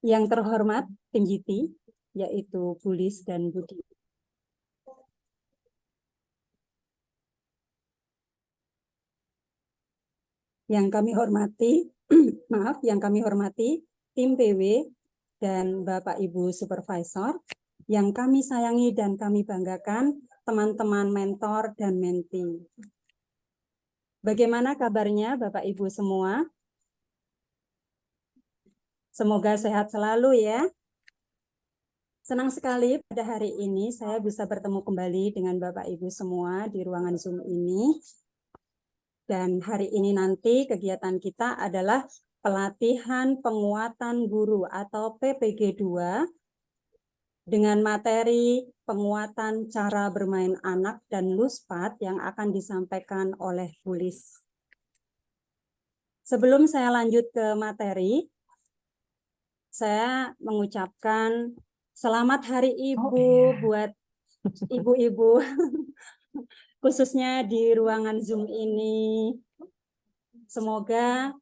Yang terhormat penjiti, yaitu Bulis dan Budi. Yang kami hormati, yang kami hormati tim PW dan Bapak Ibu Supervisor, yang kami sayangi dan kami banggakan teman-teman mentor dan menti. Bagaimana kabarnya Bapak Ibu semua? Semoga sehat selalu ya. Senang sekali pada hari ini saya bisa bertemu kembali dengan Bapak Ibu semua di ruangan Zoom ini. Dan hari ini nanti kegiatan kita adalah pelatihan penguatan guru atau PPG 2 dengan materi penguatan cara bermain anak dan luspat yang akan disampaikan oleh Bulis. Sebelum saya lanjut ke materi, saya mengucapkan selamat Hari Ibu buat ibu-ibu, khususnya di ruangan Zoom ini. Semoga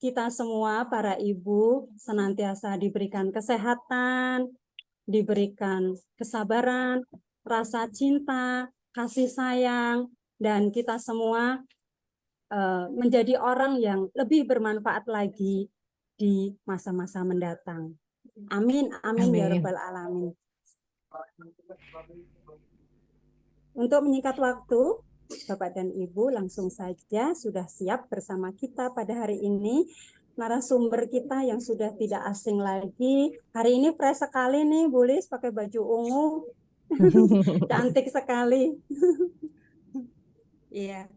kita semua, para ibu, senantiasa diberikan kesehatan, diberikan kesabaran, rasa cinta, kasih sayang, dan kita semua menjadi orang yang lebih bermanfaat lagi di masa-masa mendatang. Amin, amin, ya Rabbal Alamin. Untuk menyingkat waktu, Bapak dan Ibu langsung saja sudah siap bersama kita pada hari ini. Narasumber kita yang sudah tidak asing lagi. Hari ini fresh sekali nih, Bulis pakai baju ungu. Cantik sekali. Iya.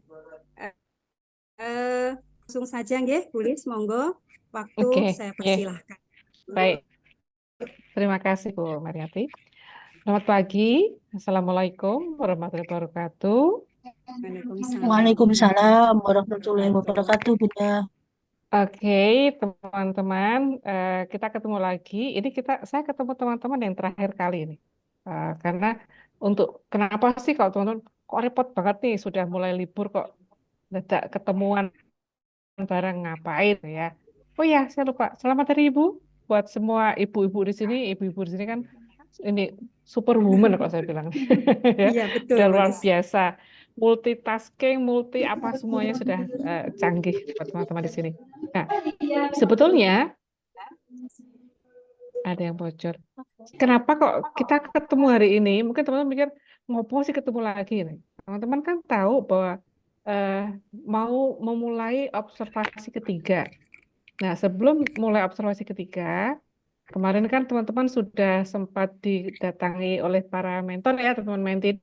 Langsung saja nggih, Bulis, monggo. Waktu saya persilahkan. Baik. Terima kasih Bu Mariati. Selamat pagi. Assalamualaikum warahmatullahi wabarakatuh. Waalaikumsalam warahmatullahi wabarakatuh, Bunda. Oke, teman-teman, kita ketemu lagi. Ini saya ketemu teman-teman yang terakhir kali ini. Karena kenapa sih kalau teman-teman kok repot banget nih sudah mulai libur kok tidak ketemuan bareng ngapain ya? Oh ya, saya lupa. Selamat Hari Ibu buat semua ibu-ibu di sini. Ibu-ibu di sini kan ini superwoman kok saya bilang. Ya, Iya, betul, udah luar Bulis. biasa. Multitasking, multi apa semuanya sudah canggih buat teman-teman di sini. Nah, sebetulnya ada yang bocor. Kenapa kok kita ketemu hari ini? Mungkin teman-teman mikir ngopo sih ketemu lagi nih. Teman-teman kan tahu bahwa mau memulai observasi ketiga. Nah, sebelum mulai observasi ketiga, kemarin kan teman-teman sudah sempat didatangi oleh para mentor ya, teman-teman menti,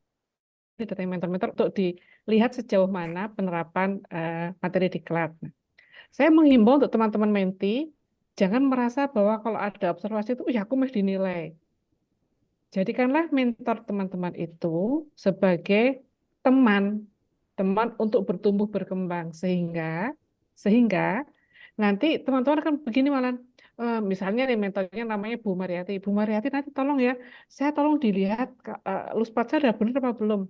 didatangi mentor-mentor untuk dilihat sejauh mana penerapan materi diklat. Nah, saya menghimbau untuk teman-teman menti, jangan merasa bahwa kalau ada observasi itu, ya aku mesti dinilai. Jadikanlah mentor teman-teman itu sebagai teman, teman untuk bertumbuh berkembang sehingga nanti teman-teman akan begini malah misalnya nih mentornya namanya Bu Mariati. Bu Mariati nanti tolong ya, saya tolong dilihat luspat saya udah benar apa belum.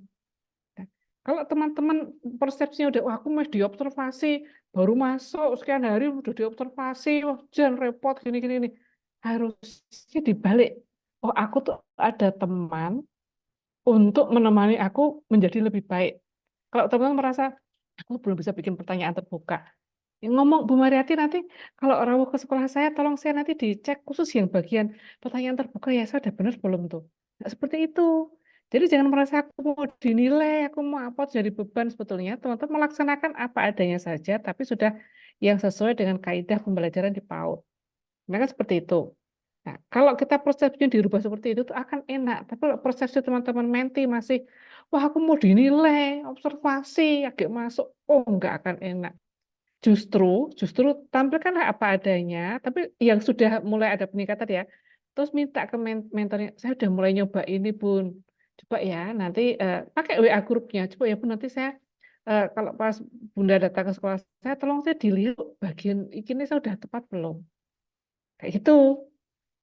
Nah, kalau teman-teman persepsinya udah, wah aku masih diobservasi, baru masuk sekian hari udah diobservasi, wah jangan repot gini-gini nih. Harusnya dibalik. Oh aku tuh ada teman untuk menemani aku menjadi lebih baik. Kalau teman-teman merasa, aku belum bisa bikin pertanyaan terbuka. Ngomong Bu Mariati nanti kalau rawuh ke sekolah saya, tolong saya nanti dicek khusus yang bagian pertanyaan terbuka ya, saya udah benar belum tuh. Nggak seperti itu. Jadi jangan merasa aku mau dinilai, aku mau apa jadi beban sebetulnya. Teman-teman melaksanakan apa adanya saja, tapi sudah yang sesuai dengan kaidah pembelajaran di PAUD. Mereka seperti itu. Nah, kalau kita persepsinya dirubah seperti itu tuh akan enak. Tapi kalau persepsi teman-teman menti masih, wah aku mau dinilai, observasi, agak masuk, oh nggak akan enak. Justru tampilkanlah apa adanya, tapi yang sudah mulai ada peningkatan ya, terus minta ke mentornya, saya udah mulai nyoba ini Bun, coba ya nanti pakai WA grupnya, coba ya Bun nanti saya kalau pas Bunda datang ke sekolah saya, tolong saya dilihat bagian ini saya udah tepat belum, kayak gitu.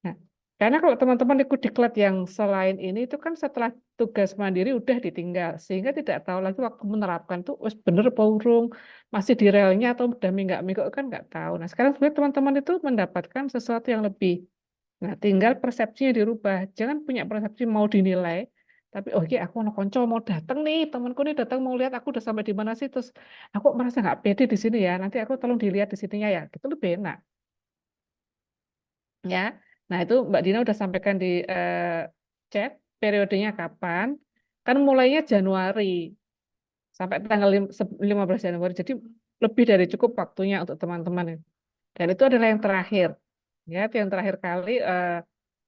Nah, karena kalau teman-teman ikut diklat yang selain ini itu kan setelah tugas mandiri udah ditinggal, sehingga tidak tahu lagi waktu menerapkan tuh wes bener apa urung, masih di relnya atau udah minggat-minggat kan nggak tahu. Nah sekarang sebenarnya teman-teman itu mendapatkan sesuatu yang lebih Nah, tinggal persepsinya dirubah. Jangan punya persepsi mau dinilai, tapi oh iya aku ono konco mau datang nih, temanku nih datang mau lihat aku udah sampai di mana sih, terus aku merasa nggak pede di sini ya. Nanti aku tolong dilihat di sininya ya. Gitu lebih enak, ya. Nah, itu Mbak Dina udah sampaikan di chat periodenya kapan. Kan mulainya Januari sampai tanggal 15 Januari. Jadi lebih dari cukup waktunya untuk teman-teman. Dan itu adalah yang terakhir. Ya, itu yang terakhir kali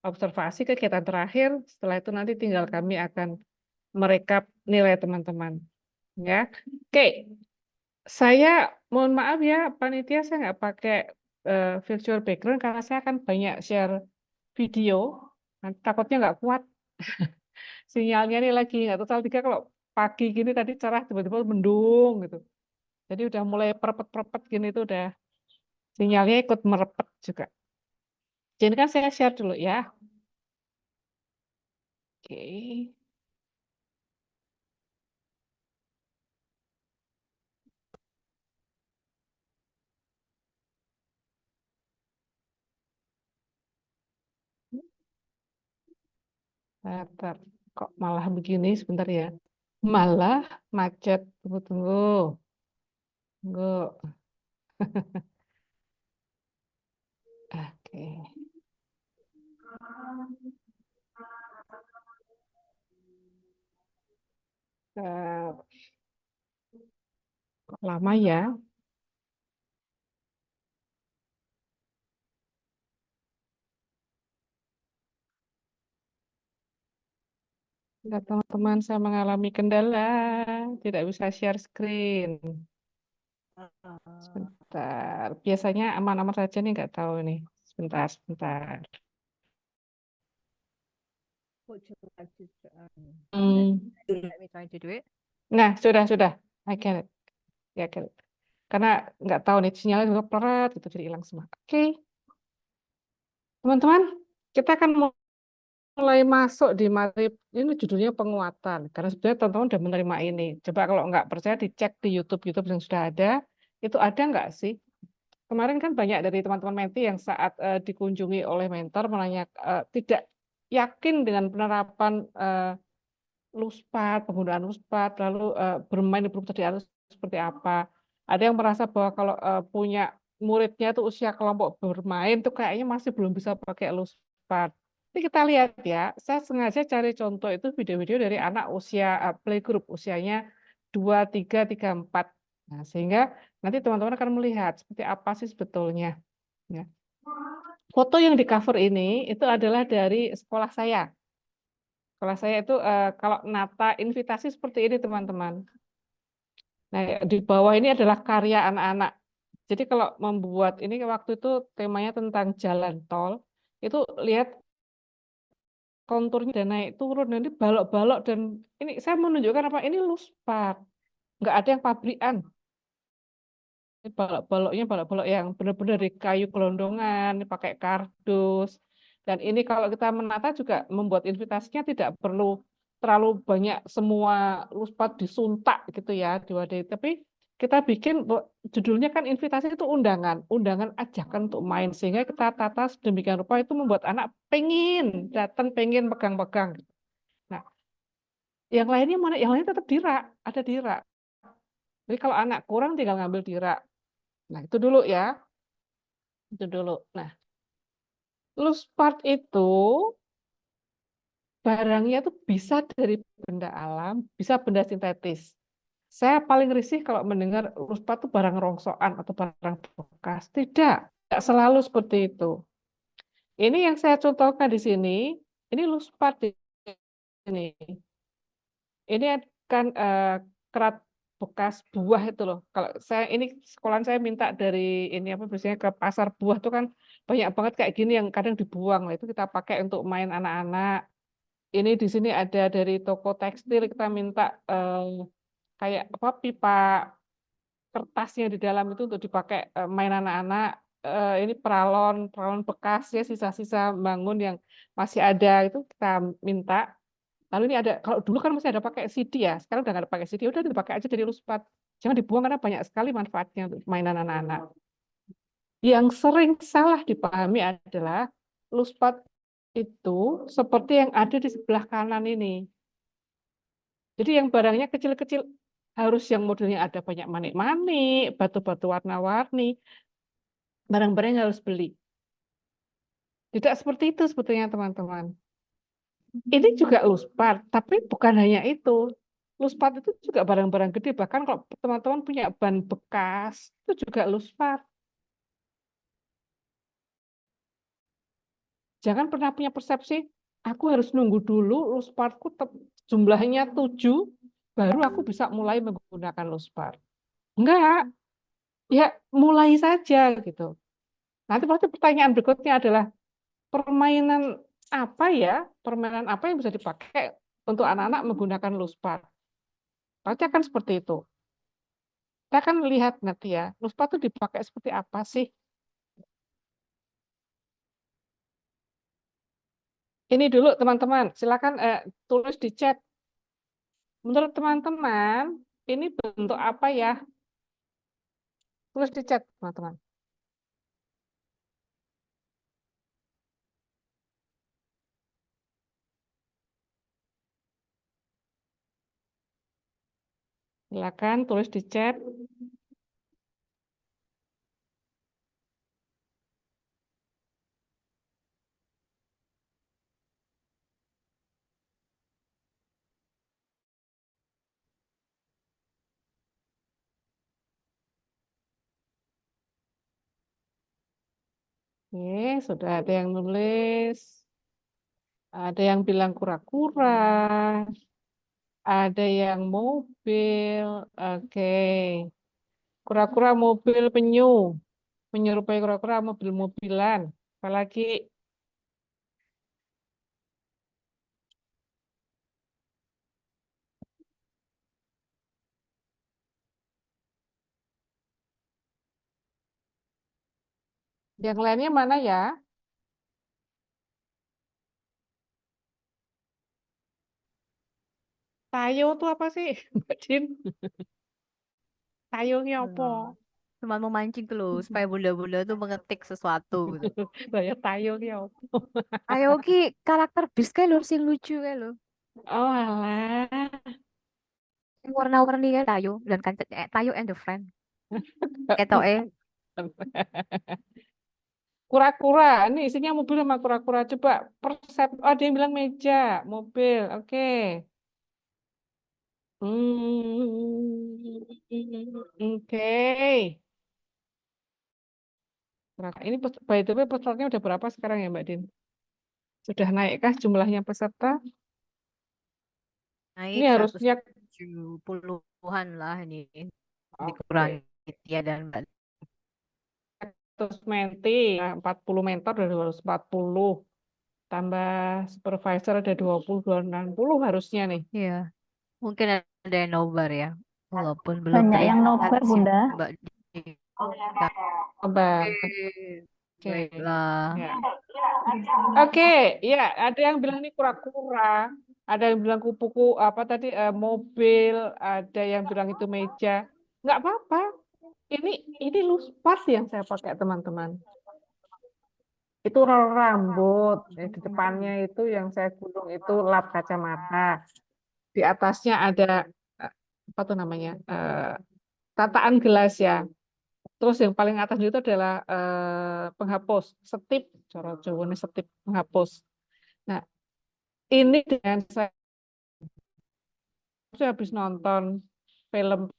observasi kegiatan terakhir. Setelah itu nanti tinggal kami akan merekap nilai teman-teman. Ya, oke. Saya mohon maaf ya, panitia saya nggak pakai virtual background karena saya akan banyak share video. Nanti takutnya nggak kuat sinyalnya nih lagi nggak total tiga kalau pagi gini tadi cerah tiba-tiba mendung gitu. Jadi udah mulai perepet-perepet gini itu udah sinyalnya ikut merepet juga. Jadi kan saya share dulu ya. Oke. Bentar. Kok malah begini sebentar ya. Malah macet. Tunggu, tunggu. Tunggu. Oke. Kok lama ya? Enggak, teman-teman, saya mengalami kendala. Tidak bisa share screen. Sebentar. Biasanya aman-aman saja nih, nggak tahu nih. Sebentar, sebentar. Hmm. Nah, sudah. I get it. Ya, get it. Karena nggak tahu nih, sinyalnya juga pleret, gitu, jadi hilang semua. Oke, teman-teman, kita akan mulai masuk di materi ini judulnya penguatan. Karena sebenarnya teman-teman udah menerima ini. Coba kalau nggak percaya dicek di YouTube yang sudah ada. Itu ada nggak sih? Kemarin kan banyak dari teman-teman menti yang saat dikunjungi oleh mentor menanya tidak yakin dengan penerapan luspat, penggunaan luspat, lalu bermain di grup tadi harus seperti apa. Ada yang merasa bahwa kalau punya muridnya itu usia kelompok bermain tuh kayaknya masih belum bisa pakai luspat. Ini kita lihat ya, saya sengaja cari contoh itu video-video dari anak usia playgroup, usianya 2, 3, 3, 4. Nah, sehingga nanti teman-teman akan melihat seperti apa sih sebetulnya. Ya. Foto yang di cover ini itu adalah dari sekolah saya. Sekolah saya itu kalau nata invitasi seperti ini teman-teman. Nah, di bawah ini adalah karya anak-anak. Jadi kalau membuat ini waktu itu temanya tentang jalan tol, itu lihat konturnya dan naik turun nanti balok-balok dan ini saya menunjukkan apa ini luspat, nggak ada yang pabrikan. Ini balok-balok yang benar-benar dari kayu gelondongan, pakai kardus. Dan ini kalau kita menata juga membuat invitasinya tidak perlu terlalu banyak semua luspat disuntak gitu ya di wadah. Tapi kita bikin judulnya kan invitasi itu undangan ajakan untuk main sehingga kita tata sedemikian rupa itu membuat anak pengen datang, pengen pegang-pegang. Nah, yang lainnya mana? Yang lainnya tetap dirak, ada dirak. Jadi kalau anak kurang tinggal ngambil dirak. Nah, itu dulu ya. Itu dulu. Nah, loose part itu barangnya itu bisa dari benda alam, bisa benda sintetis. Saya paling risih kalau mendengar loose part itu barang rongsokan atau barang bekas. Tidak selalu seperti itu. Ini yang saya contohkan di sini, ini loose part ini. Ini kan kerat bekas buah itu loh. Kalau saya ini sekolahan saya minta dari ini apa biasanya ke pasar buah tuh kan banyak banget kayak gini yang kadang dibuang lah itu kita pakai untuk main anak-anak. Ini di sini ada dari toko tekstil kita minta kayak apa pipa kertasnya di dalam itu untuk dipakai main anak-anak. Ini peralon bekas ya sisa-sisa bangun yang masih ada itu kita minta. Lalu ini ada, kalau dulu kan masih ada pakai CD ya, sekarang udah nggak ada pakai CD, udah dipakai aja jadi luspat. Jangan dibuang karena banyak sekali manfaatnya untuk mainan anak-anak. Yang sering salah dipahami adalah Luspad itu seperti yang ada di sebelah kanan ini. Jadi yang barangnya kecil-kecil harus yang modelnya ada banyak manik-manik, batu-batu warna-warni, barang-barang yang harus beli. Tidak seperti itu sebetulnya teman-teman. Ini juga luspad, tapi bukan hanya itu. Luspad itu juga barang-barang gede, bahkan kalau teman-teman punya ban bekas, itu juga luspad. Jangan pernah punya persepsi, aku harus nunggu dulu luspadku jumlahnya 7, baru aku bisa mulai menggunakan luspad. Enggak, ya mulai saja gitu. Nanti pasti pertanyaan berikutnya adalah, permainan permainan apa yang bisa dipakai untuk anak-anak menggunakan luspad? Pasti akan seperti itu. Kita akan lihat nanti ya, luspad itu dipakai seperti apa sih? Ini dulu teman-teman, silakan tulis di chat. Menurut teman-teman, ini bentuk apa ya? Tulis di chat, teman-teman. Silakan tulis di chat. Oke, sudah ada yang nulis. Ada yang bilang kura-kura. Ada yang mobil. Oke. Kura-kura mobil penyu. Menyerupai kura-kura mobil-mobilan. Apalagi yang lainnya mana ya? Tayo itu apa sih, Mbak Din? Tayo ini apa? Cuma memancing tuh loh, supaya bunda-bunda tuh mengetik sesuatu gitu. Saya tayo ini apa? Ayo ki karakter bis kayak lo sing lucu kayak lo. Oh alah. Yang warna-warni kayak Tayo dan kan Tayo and the Friend. Ketok Kura-kura, ini isinya mobil sama kura-kura. Coba oh, ada yang bilang meja, mobil. Oke. Oke. Ini by the way pesertanya udah berapa sekarang ya Mbak Din? Sudah naikkah jumlahnya peserta? naik Ini harusnya 170-an lah ini. oke. Dikurangi Tia dan Mbak. 100 menti, 40 mentor dari 240. Tambah supervisor ada 20, 260 harusnya nih. Iya. Mungkin ada yang nobar ya. Walaupun belum Banyak yang terlihat nobar, sih, Bunda. Mbak Dika. Tambah. Oke. Baiklah. Ya. Oke, ya ada yang bilang ini kura-kura, ada yang bilang kupu-kupu apa tadi mobil, ada yang bilang itu meja. Nggak apa-apa. Ini luspad yang saya pakai teman-teman. Itu rambut, di depannya itu yang saya gulung itu lap kacamata. Di atasnya ada apa tuh namanya tataan gelas ya. Terus yang paling atas itu adalah penghapus, setip, cara Jawa ini setip penghapus. Nah, ini dengan saya habis nonton film,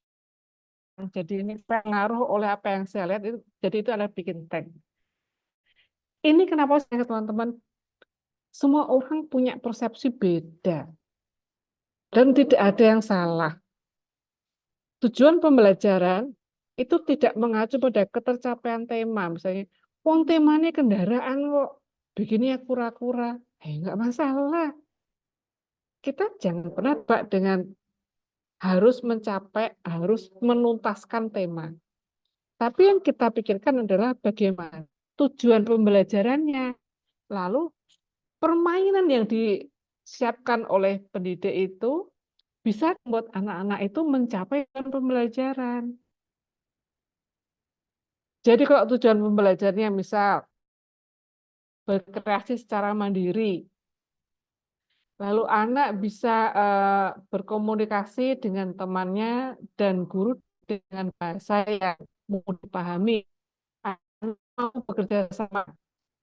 jadi ini pengaruh oleh apa yang saya lihat itu, jadi itu adalah bikin tank. Ini kenapa saya teman-teman, semua orang punya persepsi beda dan tidak ada yang salah. Tujuan pembelajaran itu tidak mengacu pada ketercapaian tema, misalnya, wong temanya kendaraan kok, bikinnya kura-kura, nggak masalah. Kita jangan pernah Pak dengan harus mencapai, harus menuntaskan tema. Tapi yang kita pikirkan adalah bagaimana tujuan pembelajarannya. Lalu permainan yang disiapkan oleh pendidik itu bisa membuat anak-anak itu mencapai pembelajaran. Jadi kalau tujuan pembelajarannya misal berkreasi secara mandiri. Lalu anak bisa berkomunikasi dengan temannya dan guru dengan bahasa yang mudah dipahami. Anak mau bekerja sama,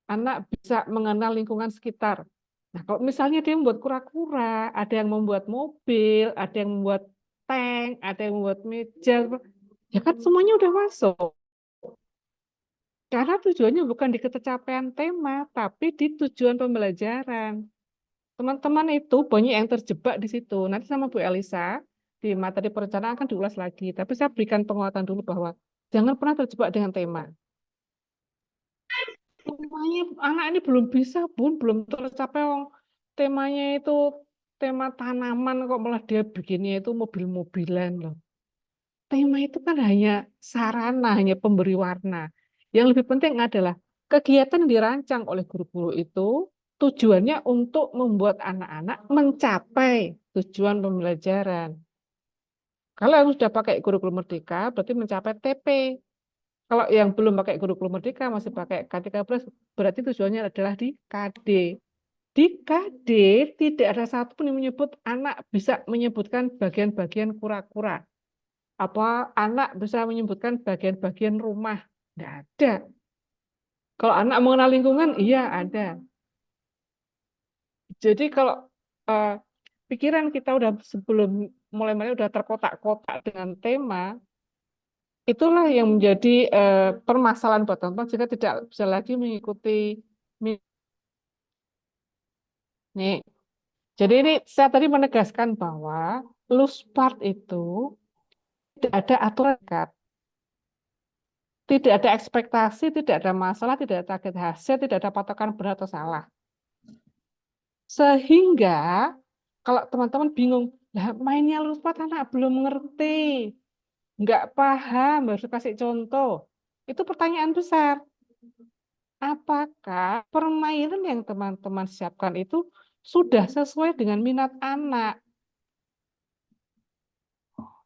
anak bisa mengenal lingkungan sekitar. Nah, kalau misalnya dia membuat kura-kura, ada yang membuat mobil, ada yang membuat tank, ada yang membuat meja, ya kan semuanya udah masuk. Karena tujuannya bukan di ketercapaian tema, tapi di tujuan pembelajaran. Teman-teman itu banyak yang terjebak di situ. Nanti sama Bu Elisa, di materi perencanaan akan diulas lagi. Tapi saya berikan penguatan dulu bahwa jangan pernah terjebak dengan tema. Temanya anak ini belum bisa, Bun, belum tercapai. Temanya itu tema tanaman, kok malah dia bikinnya itu mobil-mobilan loh. Tema itu kan hanya sarana, hanya pemberi warna. Yang lebih penting adalah kegiatan yang dirancang oleh guru-guru itu tujuannya untuk membuat anak-anak mencapai tujuan pembelajaran. Kalau yang sudah pakai kurikulum merdeka, berarti mencapai TP. Kalau yang belum pakai kurikulum merdeka, masih pakai K13, berarti tujuannya adalah di KD. Di KD tidak ada satupun yang menyebut anak bisa menyebutkan bagian-bagian kura-kura. Apa anak bisa menyebutkan bagian-bagian rumah? Tidak ada. Kalau anak mengenal lingkungan, iya ada. Jadi kalau pikiran kita udah sebelum mulai udah terkotak-kotak dengan tema, itulah yang menjadi permasalahan buat teman-teman jika tidak bisa lagi mengikuti nih. Jadi ini saya tadi menegaskan bahwa loose part itu tidak ada aturan, tidak ada ekspektasi, tidak ada masalah, tidak ada target hasil, tidak ada patokan benar atau salah. Sehingga kalau teman-teman bingung, lah mainnya loose part anak belum mengerti, nggak paham, harus kasih contoh. Itu pertanyaan besar. Apakah permainan yang teman-teman siapkan itu sudah sesuai dengan minat anak?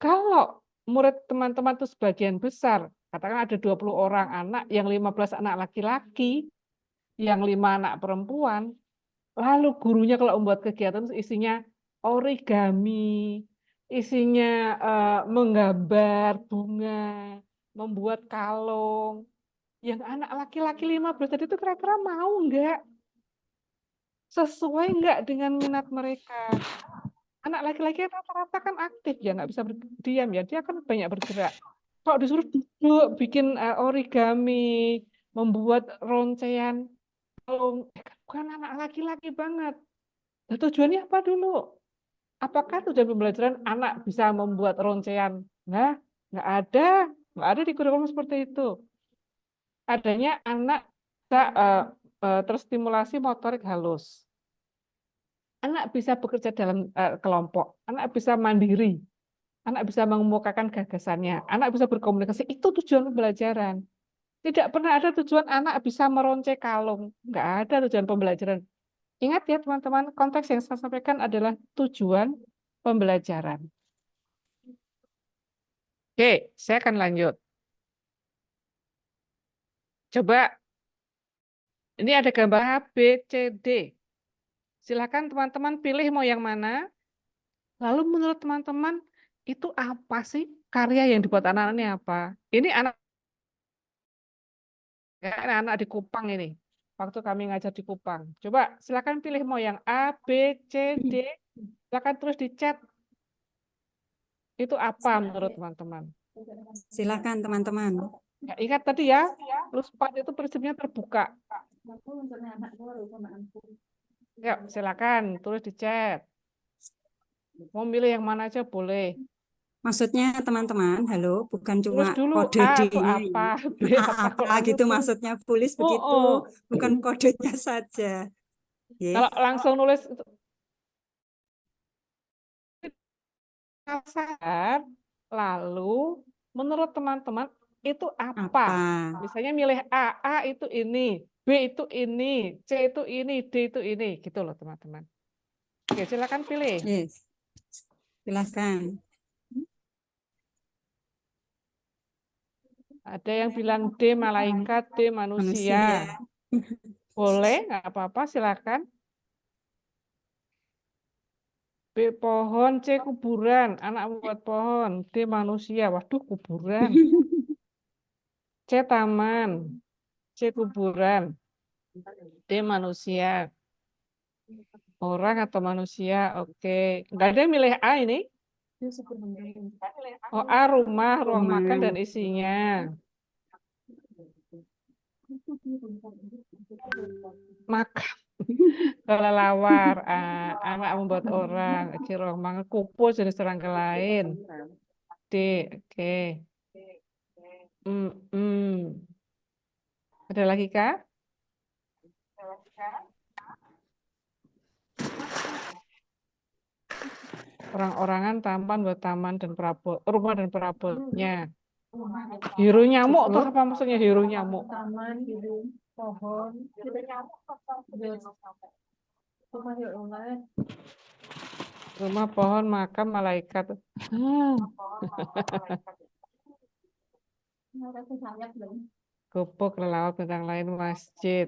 Kalau murid teman-teman itu sebagian besar, katakan ada 20 orang anak, yang 15 anak laki-laki, yang 5 anak perempuan, lalu gurunya kalau membuat kegiatan isinya origami, isinya menggambar bunga, membuat kalung, yang anak laki-laki 15 tadi itu kira-kira mau enggak? Sesuai enggak dengan minat mereka? Anak laki-laki rata-rata kan aktif ya, nggak bisa berdiam ya, dia kan banyak bergerak. Kalau disuruh duduk, bikin origami, membuat roncean, kan bukan anak laki-laki banget. Nah, tujuannya apa dulu? Apakah tujuan pembelajaran anak bisa membuat roncean? Nah, nggak ada di kurikulum seperti itu. Adanya anak bisa terstimulasi motorik halus. Anak bisa bekerja dalam kelompok, anak bisa mandiri, anak bisa mengemukakan gagasannya, anak bisa berkomunikasi, itu tujuan pembelajaran. Tidak pernah ada tujuan anak bisa meronce kalung, nggak ada tujuan pembelajaran. Ingat ya teman-teman, konteks yang saya sampaikan adalah tujuan pembelajaran. Oke, saya akan lanjut. Coba, ini ada gambar A, B, C, D. Silakan teman-teman pilih mau yang mana. Lalu menurut teman-teman, itu apa sih karya yang dibuat anak-anak ini apa? Ini anak-anak di Kupang ini. Waktu kami ngajar di Kupang. Coba silakan pilih mau yang A, B, C, D. Silakan terus di chat. Itu apa menurut teman-teman? Silakan teman-teman. Ya, ingat tadi ya, loose part itu prinsipnya terbuka. Yuk, silakan tulis di chat. Mau milih yang mana aja boleh. Maksudnya teman-teman, halo, bukan Tulis cuma dulu kode A itu D-nya apa, B ya. apa. Apa gitu maksudnya tulis Oh, begitu, oh. bukan kodenya saja. Kalau langsung nulis kasar, lalu menurut teman-teman itu apa? Apa? Misalnya milih A itu ini, B itu ini, C itu ini, D itu ini, gitu loh teman-teman. Oke, silakan pilih. Yes. Silakan. Ada yang bilang D malaikat, D manusia. Manusia. Boleh, nggak apa-apa, silakan. B. Pohon, C. Kuburan. Anak membuat pohon. D. Manusia. Waduh, kuburan. C. Taman. C. Kuburan. D. Manusia. Orang atau manusia? Oke. Nggak ada yang milih A ini? Oh, A. Rumah, ruang makan dan isinya. Makan. Kelelawar. Anak membuat orang. C. Ruang makan. Kupu jenis serangga lain. D. Oke. Ada lagi, Kak? Orang-orangan, taman, buat taman dan perabot, rumah dan perabotnya. Hero nyamuk tuh apa maksudnya hero nyamuk? Taman, gedung, pohon, Rumah, pohon, makam, malaikat. Gubuk, kelelawar, bintang lain, masjid.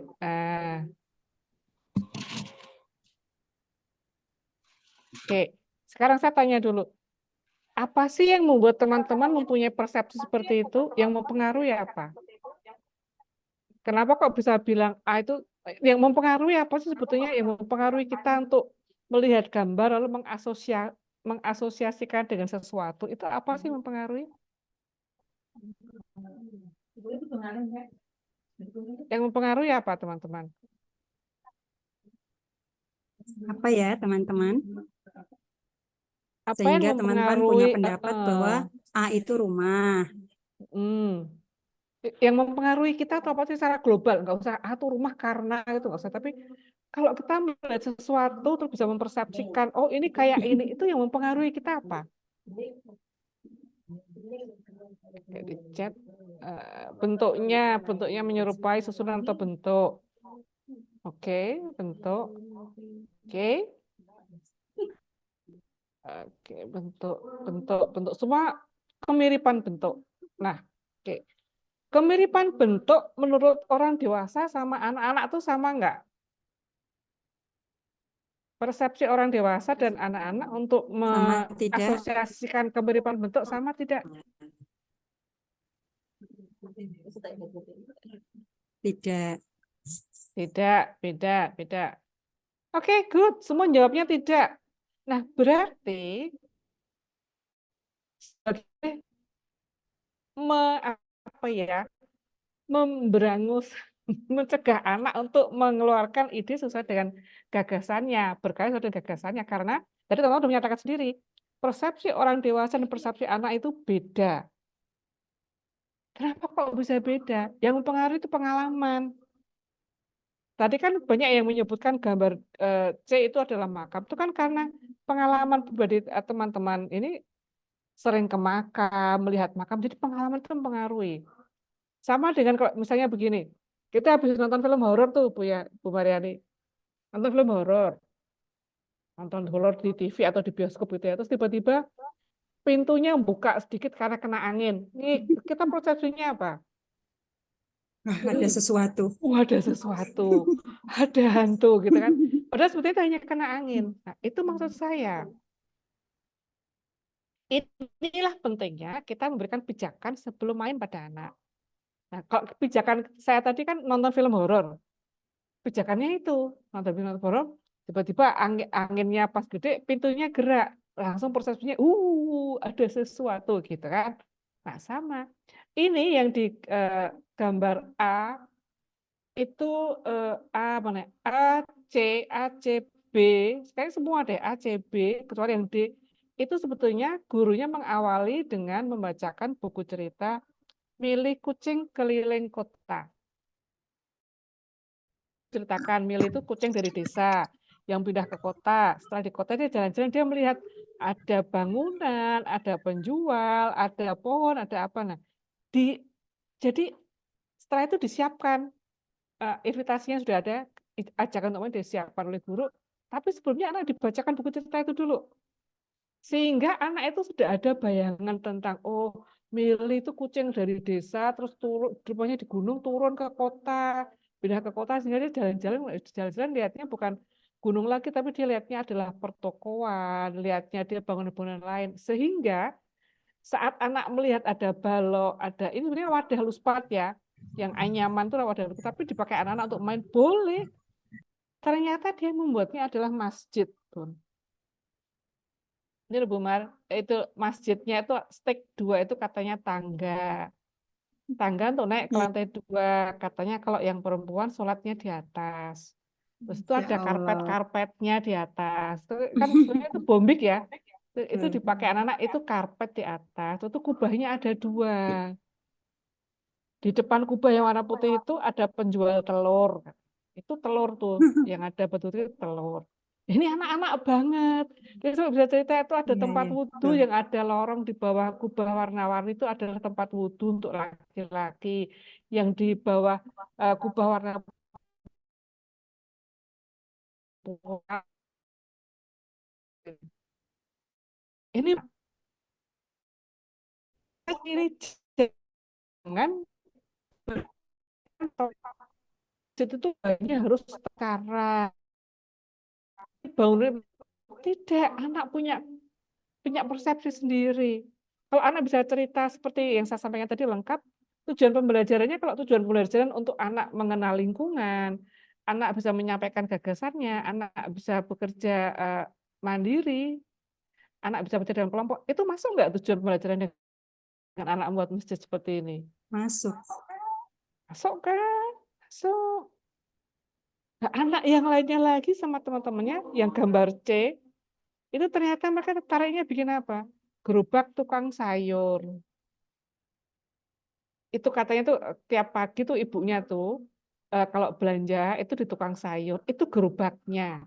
Oke, sekarang saya tanya dulu. Apa sih yang membuat teman-teman mempunyai persepsi seperti itu? Yang mempengaruhi apa? Kenapa kok bisa bilang itu yang mempengaruhi apa sih sebetulnya yang mempengaruhi kita untuk melihat gambar lalu mengasosiasikan dengan sesuatu itu apa sih mempengaruhi? Yang mempengaruhi apa teman-teman? Apa ya, teman-teman? Apa yang Sehingga teman-teman punya mempengaruhi? pendapat bahwa A itu rumah. Yang mempengaruhi kita atau apa sih secara global? Nggak usah tuh rumah karena itu nggak usah. Tapi kalau kita melihat sesuatu terus bisa mempersepsikan, oh ini kayak ini, itu yang mempengaruhi kita apa? Kayak di chat, bentuknya menyerupai susunan atau bentuk. Oke, bentuk. Oke. Oke, bentuk semua kemiripan bentuk. Nah, oke. Kemiripan bentuk menurut orang dewasa sama anak-anak tuh sama nggak? Persepsi orang dewasa dan anak-anak untuk Sama tidak? mengasosiasikan kemiripan bentuk sama tidak? Tidak. Tidak, beda. Oke, good. Semua jawabnya tidak. Nah, berarti memberangus, mencegah anak untuk mengeluarkan ide sesuai dengan gagasannya, berkait dengan gagasannya. Karena tadi teman-teman sudah menyatakan sendiri, persepsi orang dewasa dan persepsi anak itu beda. Kenapa kok bisa beda? Yang mempengaruhi itu pengalaman. Tadi kan banyak yang menyebutkan gambar C itu adalah makam. Itu kan karena pengalaman pribadi teman-teman ini sering ke makam, melihat makam. Jadi pengalaman itu mempengaruhi. Sama dengan kalau misalnya begini, kita habis nonton film horor tuh Bu Mariani. Nonton film horor. Nonton horor di TV atau di bioskop gitu ya. Terus tiba-tiba pintunya buka sedikit karena kena angin. Nih, kita persepsinya apa? Ada sesuatu. Ada sesuatu, ada hantu gitu kan. Padahal sebetulnya itu hanya kena angin. Nah, itu maksud saya. Inilah pentingnya kita memberikan pijakan sebelum main pada anak. Nah, kalau pijakan saya tadi kan nonton film horor. Pijakannya itu nonton film horor, tiba-tiba anginnya pas gede, pintunya gerak, langsung persepsinya, ada sesuatu gitu kan. Nah, sama. Ini yang di gambar A itu A mana? A, C, B, sekali semua deh A, C, B, kecuali yang D. Itu sebetulnya gurunya mengawali dengan membacakan buku cerita Milih Kucing Keliling Kota. Ceritakan Milih itu kucing dari desa yang pindah ke kota. Setelah di kota dia jalan-jalan, dia melihat ada bangunan, ada penjual, ada pohon, ada apa. Nah, jadi setelah itu disiapkan invitasinya sudah ada, ajakan untuk main disiapkan oleh guru. Tapi sebelumnya anak dibacakan buku cerita itu dulu. Sehingga anak itu sudah ada bayangan tentang, Milih itu kucing dari desa, terus turun, rupanya di gunung turun ke kota, pindah ke kota sehingga dia jalan-jalan lihatnya bukan gunung lagi, tapi dia lihatnya adalah pertokoan, lihatnya dia bangunan-bangunan lain. Sehingga saat anak melihat ada balok, ada ini sebenarnya wadah luspat ya, yang anyaman itu wadah luspat, tapi dipakai anak-anak untuk main boleh. Ternyata dia membuatnya adalah masjid, Bun. Ini Bu Mar, itu masjidnya itu stek 2 itu katanya tangga. Tangga untuk naik ke Iya, lantai 2, katanya kalau yang perempuan sholatnya di atas. Terus itu ya ada Allah. karpet-karpetnya di atas. Itu kan sebenarnya itu bombik ya. Itu dipakai anak-anak itu karpet di atas. Itu kubahnya ada 2. Di depan kubah yang warna putih itu ada penjual telur. Itu telur tuh yang ada betul itu telur. Ini anak-anak banget. Dia cuma bisa cerita itu ada Iya, tempat iya, wudhu betul. yang ada lorong di bawah kubah warna-warni itu adalah tempat wudhu untuk laki-laki. Yang di bawah kubah warna putih. Ini jangan itu tuh bayinya harus sekarang bangun tidak anak punya persepsi sendiri. Kalau anak bisa cerita seperti yang saya sampaikan tadi lengkap, tujuan pembelajarannya kalau tujuan pembelajaran untuk anak mengenal lingkungan, anak bisa menyampaikan gagasannya, anak bisa bekerja mandiri, anak bisa bekerja dalam kelompok, itu masuk nggak tujuan pembelajaran dengan anak membuat masjid seperti ini? Masuk. Masuk kan? Masuk. Nah, anak yang lainnya lagi sama teman-temannya yang gambar C, itu ternyata mereka tertariknya bikin apa? Gerobak tukang sayur. Itu katanya tuh tiap pagi tuh ibunya tuh kalau belanja itu di tukang sayur, itu gerobaknya.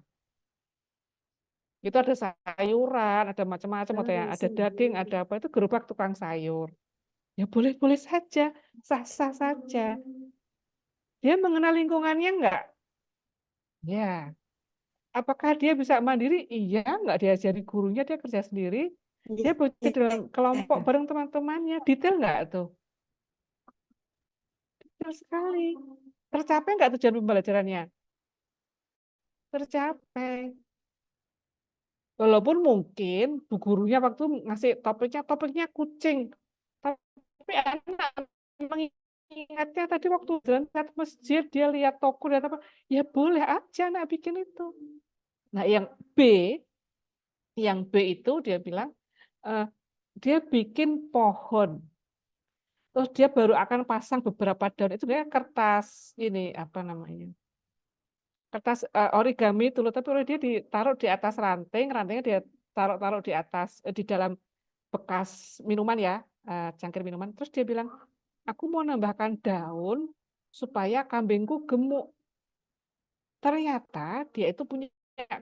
Itu ada sayuran, ada macam-macam, ada daging, ada apa, itu gerobak tukang sayur. Ya boleh-boleh saja, sah-sah saja. Dia mengenal lingkungannya enggak? Ya. Apakah dia bisa mandiri? Iya, enggak diajari gurunya, dia kerja sendiri. Iya, Dia bekerja dalam kelompok iya. bareng teman-temannya. Detail enggak tuh? Detail sekali. Tercapai enggak tujuan pembelajarannya? Tercapai. Walaupun mungkin bu gurunya waktu ngasih topiknya kucing. Tapi anak mengingatnya tadi waktu jalan ke masjid, dia lihat toko, lihat apa, ya boleh aja anak bikin itu. Nah, yang B itu dia bilang, dia bikin pohon. Terus dia baru akan pasang beberapa daun. Itu dia kertas ini, apa namanya, kertas origami itu loh, tapi oleh dia ditaruh di atas ranting, rantingnya dia taruh di atas, di dalam bekas minuman ya, cangkir minuman. Terus dia bilang, aku mau nambahkan daun supaya kambingku gemuk. Ternyata dia itu punya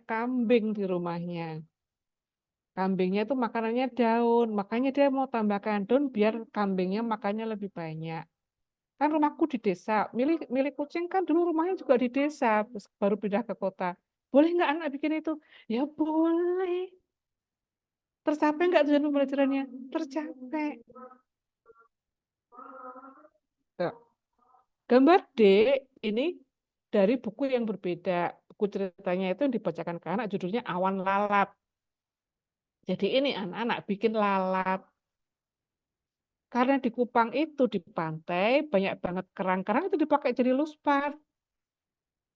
kambing di rumahnya. Kambingnya itu makanannya daun, makanya dia mau tambahkan daun biar kambingnya makannya lebih banyak. Kan rumahku di desa, milik kucing kan dulu rumahnya juga di desa, terus baru pindah ke kota. Boleh nggak anak bikin itu? Ya boleh. Tercapai nggak tujuan pembelajarannya? Tercapai. Tuh. Gambar D ini dari buku yang berbeda. Buku ceritanya itu yang dibacakan ke anak judulnya Awan Lalat. Jadi ini anak-anak bikin lalat. Karena di Kupang itu di pantai banyak banget kerang-kerang itu dipakai jadi luspat.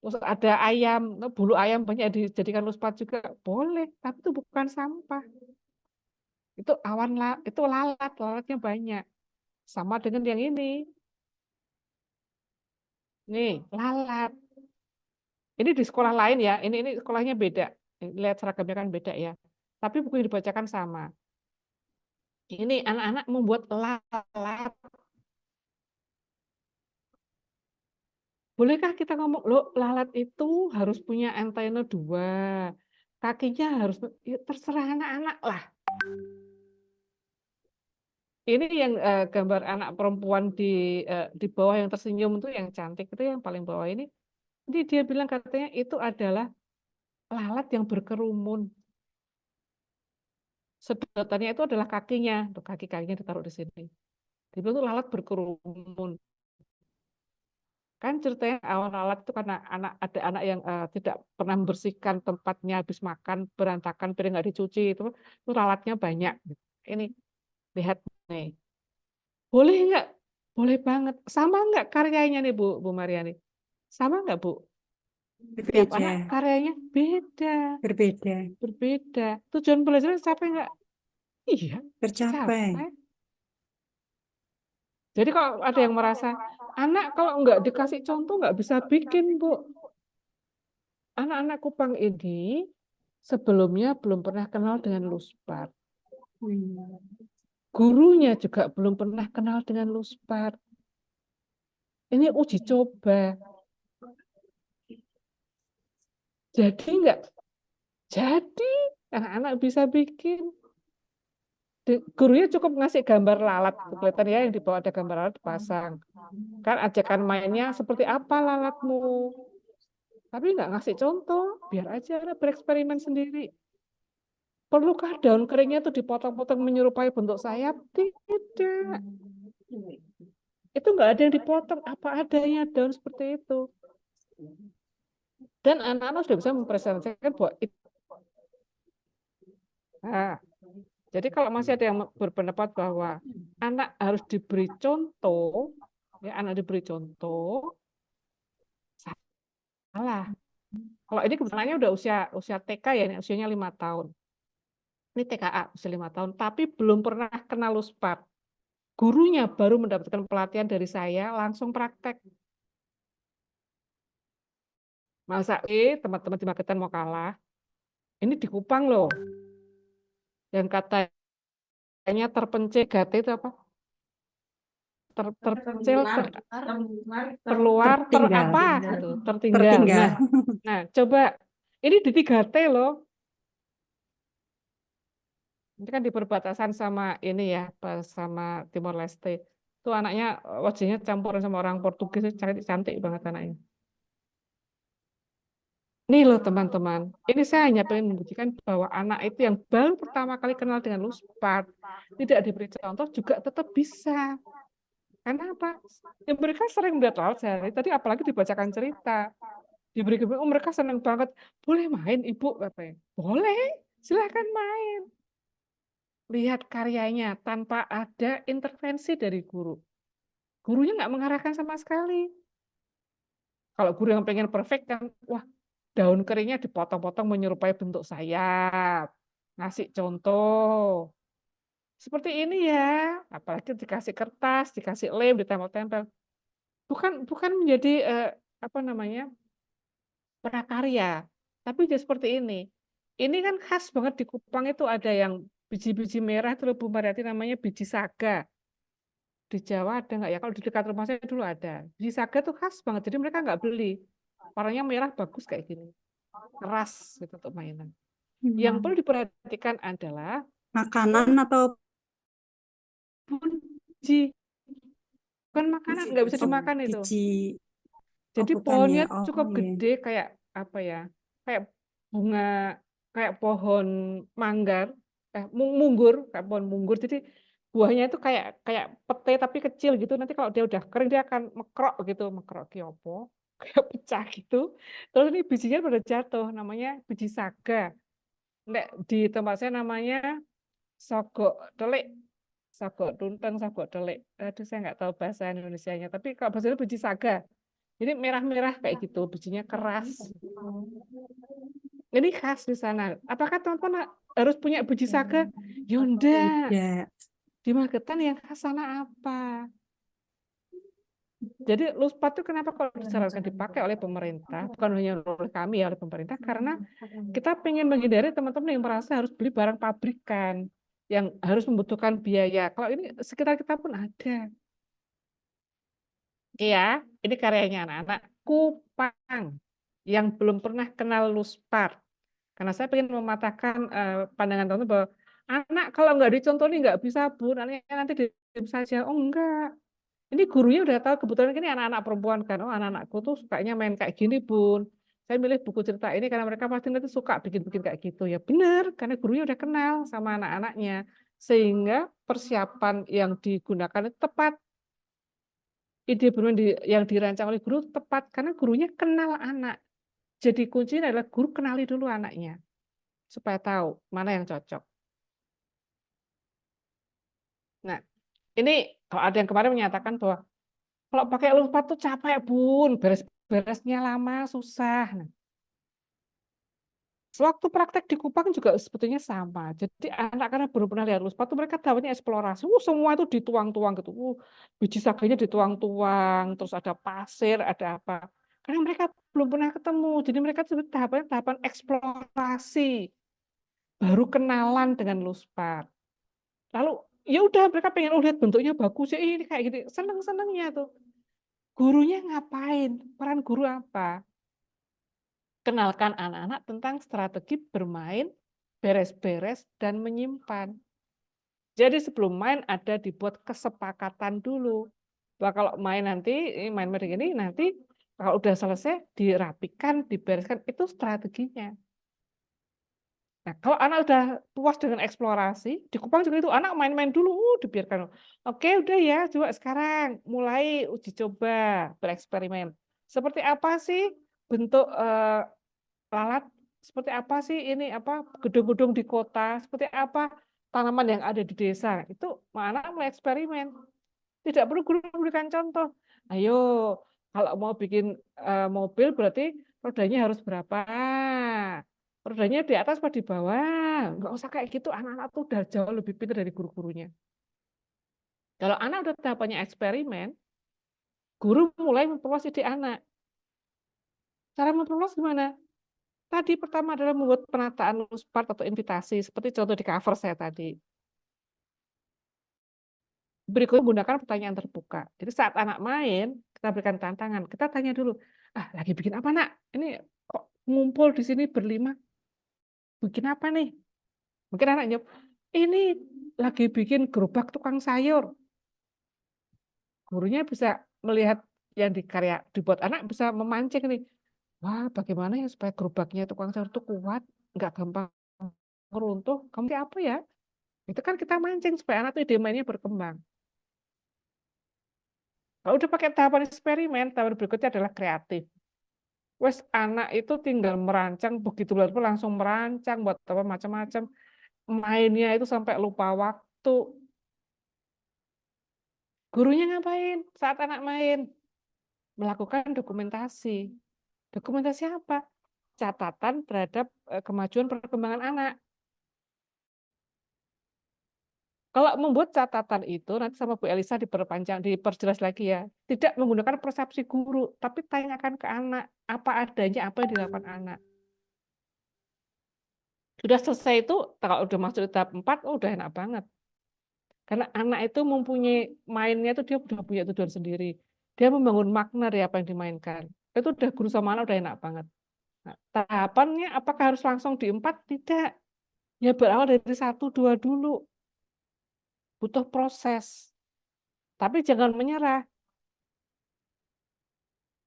Terus ada ayam, bulu ayam banyak dijadikan luspat juga boleh, tapi itu bukan sampah. Itu itu lalatnya banyak. Sama dengan yang ini. Nih, lalat. Ini di sekolah lain ya. Ini sekolahnya beda. Lihat seragamnya kan beda ya. Tapi buku yang dibacakan sama. Ini anak-anak membuat lalat. Bolehkah kita ngomong, loh lalat itu harus punya antena 2, kakinya harus, ya, terserah anak-anak lah. Ini yang gambar anak perempuan di bawah yang tersenyum itu yang cantik itu yang paling bawah ini. Ini dia bilang katanya itu adalah lalat yang berkerumun. Sedotannya itu adalah kakinya, tuh kaki-kakinya ditaruh di sini. Dia bilang itu lalat berkerumun. Kan ceritanya awal lalat itu karena ada anak yang tidak pernah membersihkan tempatnya habis makan, berantakan, piring nggak dicuci, itu lalatnya banyak. Ini lihat nih, boleh nggak? Boleh banget. Sama nggak karyanya nih Bu Mariani? Sama nggak Bu? Tiap Berbeda, anak karyanya beda, berbeda, berbeda. Tujuan belajar capek nggak? Iya, tercapai. capek. Jadi kalau ada yang merasa anak kalau nggak dikasih contoh nggak bisa bikin Bu. Anak-anak Kupang ini sebelumnya belum pernah kenal dengan Luspar. Gurunya juga belum pernah kenal dengan Luspar. Ini uji coba. Jadi nggak? Jadi anak-anak bisa bikin. Gurunya cukup ngasih gambar lalat. Kelihatan ya yang di bawah ada gambar lalat dipasang. Kan ajakan mainnya seperti apa lalatmu. Tapi nggak ngasih contoh. Biar aja anak bereksperimen sendiri. Perlukah daun keringnya itu dipotong-potong menyerupai bentuk sayap? Tidak. Itu nggak ada yang dipotong, apa adanya daun seperti itu. Dan anak-anak sudah bisa mempresentasikan bahwa itu. Nah, jadi kalau masih ada yang berpendapat bahwa anak harus diberi contoh, ya anak diberi contoh, salah. Kalau ini kebetulannya udah usia TK ya, ini usianya 5 tahun. Ini TKA usia 5 tahun, tapi belum pernah kenal Luspar. Gurunya baru mendapatkan pelatihan dari saya, langsung praktek. Masa teman-teman di Magetan mau kalah? Ini di Kupang loh. Yang katanya terpencil gate itu apa? Terpencil, terluar, Tertinggal. apa gitu, tertinggal. Tertinggal. Nah, coba ini di 3T loh. Ini kan di perbatasan sama ini ya, sama Timor Leste. Itu anaknya wajahnya campuran sama orang Portugis, cantik banget anaknya. Nih loh teman-teman, ini saya hanya ingin membuktikan bahwa anak itu yang baru pertama kali kenal dengan Luspar, tidak diberi contoh juga tetap bisa. Karena apa? Ya, mereka sering melihat laut sehari, tadi apalagi dibacakan cerita. Diberi oh mereka senang banget, boleh main ibu katanya. Boleh, silahkan main. Lihat karyanya tanpa ada intervensi dari guru. Gurunya nggak mengarahkan sama sekali. Kalau guru yang pengen perfect kan, wah daun keringnya dipotong-potong menyerupai bentuk sayap. Ngasih contoh. Seperti ini ya. Apalagi dikasih kertas, dikasih lem, ditempel-tempel. Bukan menjadi apa namanya? Prakarya. Tapi dia seperti ini. Ini kan khas banget di Kupang itu ada yang biji-biji merah itu Bu Mariati namanya biji saga. Di Jawa ada nggak ya? Kalau di dekat rumah saya dulu ada. Biji saga tuh khas banget. Jadi mereka nggak beli. Warnanya merah bagus kayak gini. Keras gitu untuk mainan. Yang perlu diperhatikan adalah Makanan atau biji. Bukan makanan, nggak bisa dimakan itu. biji. Jadi bukan pohonnya ya. cukup Iya. gede kayak apa ya? Kayak bunga, kayak pohon manggar, munggur, kayak pohon munggur. Jadi buahnya itu kayak pete tapi kecil gitu. Nanti kalau dia udah kering dia akan mekrok gitu, mekrok kiopo, kayak pecah gitu. Terus ini bijinya pada jatuh, namanya biji saga. Nek di tempat saya namanya sogok telik, sogok tuntang, sogok telik. Aduh saya nggak tahu bahasa Indonesianya. Tapi kalau bahasa itu biji saga. Jadi merah-merah kayak gitu, bijinya keras. Ini khas di sana. Apakah teman-teman harus punya biji saga? Ya enggak. Ya. Di Magetan yang khas sana apa? Jadi Luspar itu kenapa kalau disarankan dipakai oleh pemerintah, bukan hanya oleh kami ya, oleh pemerintah, karena kita pengen menghindari teman-teman yang merasa harus beli barang pabrikan, yang harus membutuhkan biaya. Kalau ini sekitar kita pun ada. Iya, ini karyanya anak-anak Kupang yang belum pernah kenal Luspar. Karena saya ingin mematahkan pandangan teman-teman bahwa anak kalau nggak dicontoh nih nggak bisa Bu, nanti diam saja. Oh enggak. Ini gurunya udah tahu kebetulan ini anak-anak perempuan kan. Oh anak-anakku tuh sukanya main kayak gini Bun. Saya milih buku cerita ini karena mereka pasti nanti suka bikin-bikin kayak gitu. Ya benar, karena gurunya udah kenal sama anak-anaknya. Sehingga persiapan yang digunakan itu tepat. ide bermain yang dirancang oleh guru tepat karena gurunya kenal anak. Jadi kuncinya adalah guru kenali dulu anaknya supaya tahu mana yang cocok. Nah, ini kalau ada yang kemarin menyatakan bahwa kalau pakai lupa tuh capek, Bun, beres-beresnya lama, susah. Nah, sewaktu praktek di Kupang juga sebetulnya sama. Jadi anak karena belum pernah lihat luspa tuh mereka tahunya eksplorasi. Semua itu dituang-tuang gitu. Biji saganya dituang-tuang, terus ada pasir, ada apa. Karena mereka belum pernah ketemu. Jadi mereka tahapan eksplorasi. Baru kenalan dengan luspa. Lalu ya udah mereka pengen lihat bentuknya bagus ya ini kayak gitu. Seneng-senengnya tuh. Gurunya ngapain? Peran guru apa? Kenalkan anak-anak tentang strategi bermain, beres-beres, dan menyimpan. Jadi sebelum main ada dibuat kesepakatan dulu. Bahwa kalau main nanti, main ini nanti kalau udah selesai dirapikan, dibereskan, itu strateginya. Nah, kalau anak udah puas dengan eksplorasi, di Kupang juga itu anak main-main dulu, dibiarkan. Oke, udah ya, coba sekarang mulai uji coba, bereksperimen. Seperti apa sih bentuk lalat, seperti apa sih ini apa gedung-gedung di kota, seperti apa tanaman yang ada di desa. Itu anak mulai eksperimen. Tidak perlu guru memberikan contoh. Ayo, kalau mau bikin mobil berarti rodanya harus berapa? Rodanya di atas apa di bawah? Nggak usah kayak gitu, anak-anak tuh udah jauh lebih pintar dari guru-gurunya. Kalau anak udah tahapannya eksperimen, guru mulai memperluas ide anak. Cara memperluas gimana? Tadi pertama adalah membuat penataan spart atau invitasi, seperti contoh di cover saya tadi. Berikutnya menggunakan pertanyaan terbuka. Jadi saat anak main, kita berikan tantangan. Kita tanya dulu, lagi bikin apa nak? Ini kok ngumpul di sini berlima? Bikin apa nih? Mungkin anak jawab, ini lagi bikin gerobak tukang sayur. Gurunya bisa melihat yang dibuat anak bisa memancing nih. Wah, bagaimana ya supaya gerobaknya tukang sayur itu kuat, nggak gampang runtuh. Kamu kayak apa ya? Itu kan kita mancing supaya anak tuh ide mainnya berkembang. Kalau udah pakai tahapan eksperimen, tahapan berikutnya adalah kreatif. Wes anak itu tinggal merancang, begitu langsung merancang buat apa macam-macam. Mainnya itu sampai lupa waktu. Gurunya ngapain saat anak main? Melakukan dokumentasi. Dokumentasi apa? Catatan terhadap kemajuan perkembangan anak. Kalau membuat catatan itu nanti sama Bu Elisa diperjelas lagi ya. Tidak menggunakan persepsi guru, tapi tanyakan ke anak apa adanya apa yang dilakukan anak. Sudah selesai itu, kalau udah masuk di tahap 4, udah enak banget. Karena anak itu mempunyai mainnya itu dia udah punya tujuan sendiri. Dia membangun makna dari apa yang dimainkan. Itu udah guru sama anak udah enak banget. Nah, tahapannya apakah harus langsung di 4? Tidak. Ya berawal dari 1, 2 dulu. Butuh proses. Tapi jangan menyerah.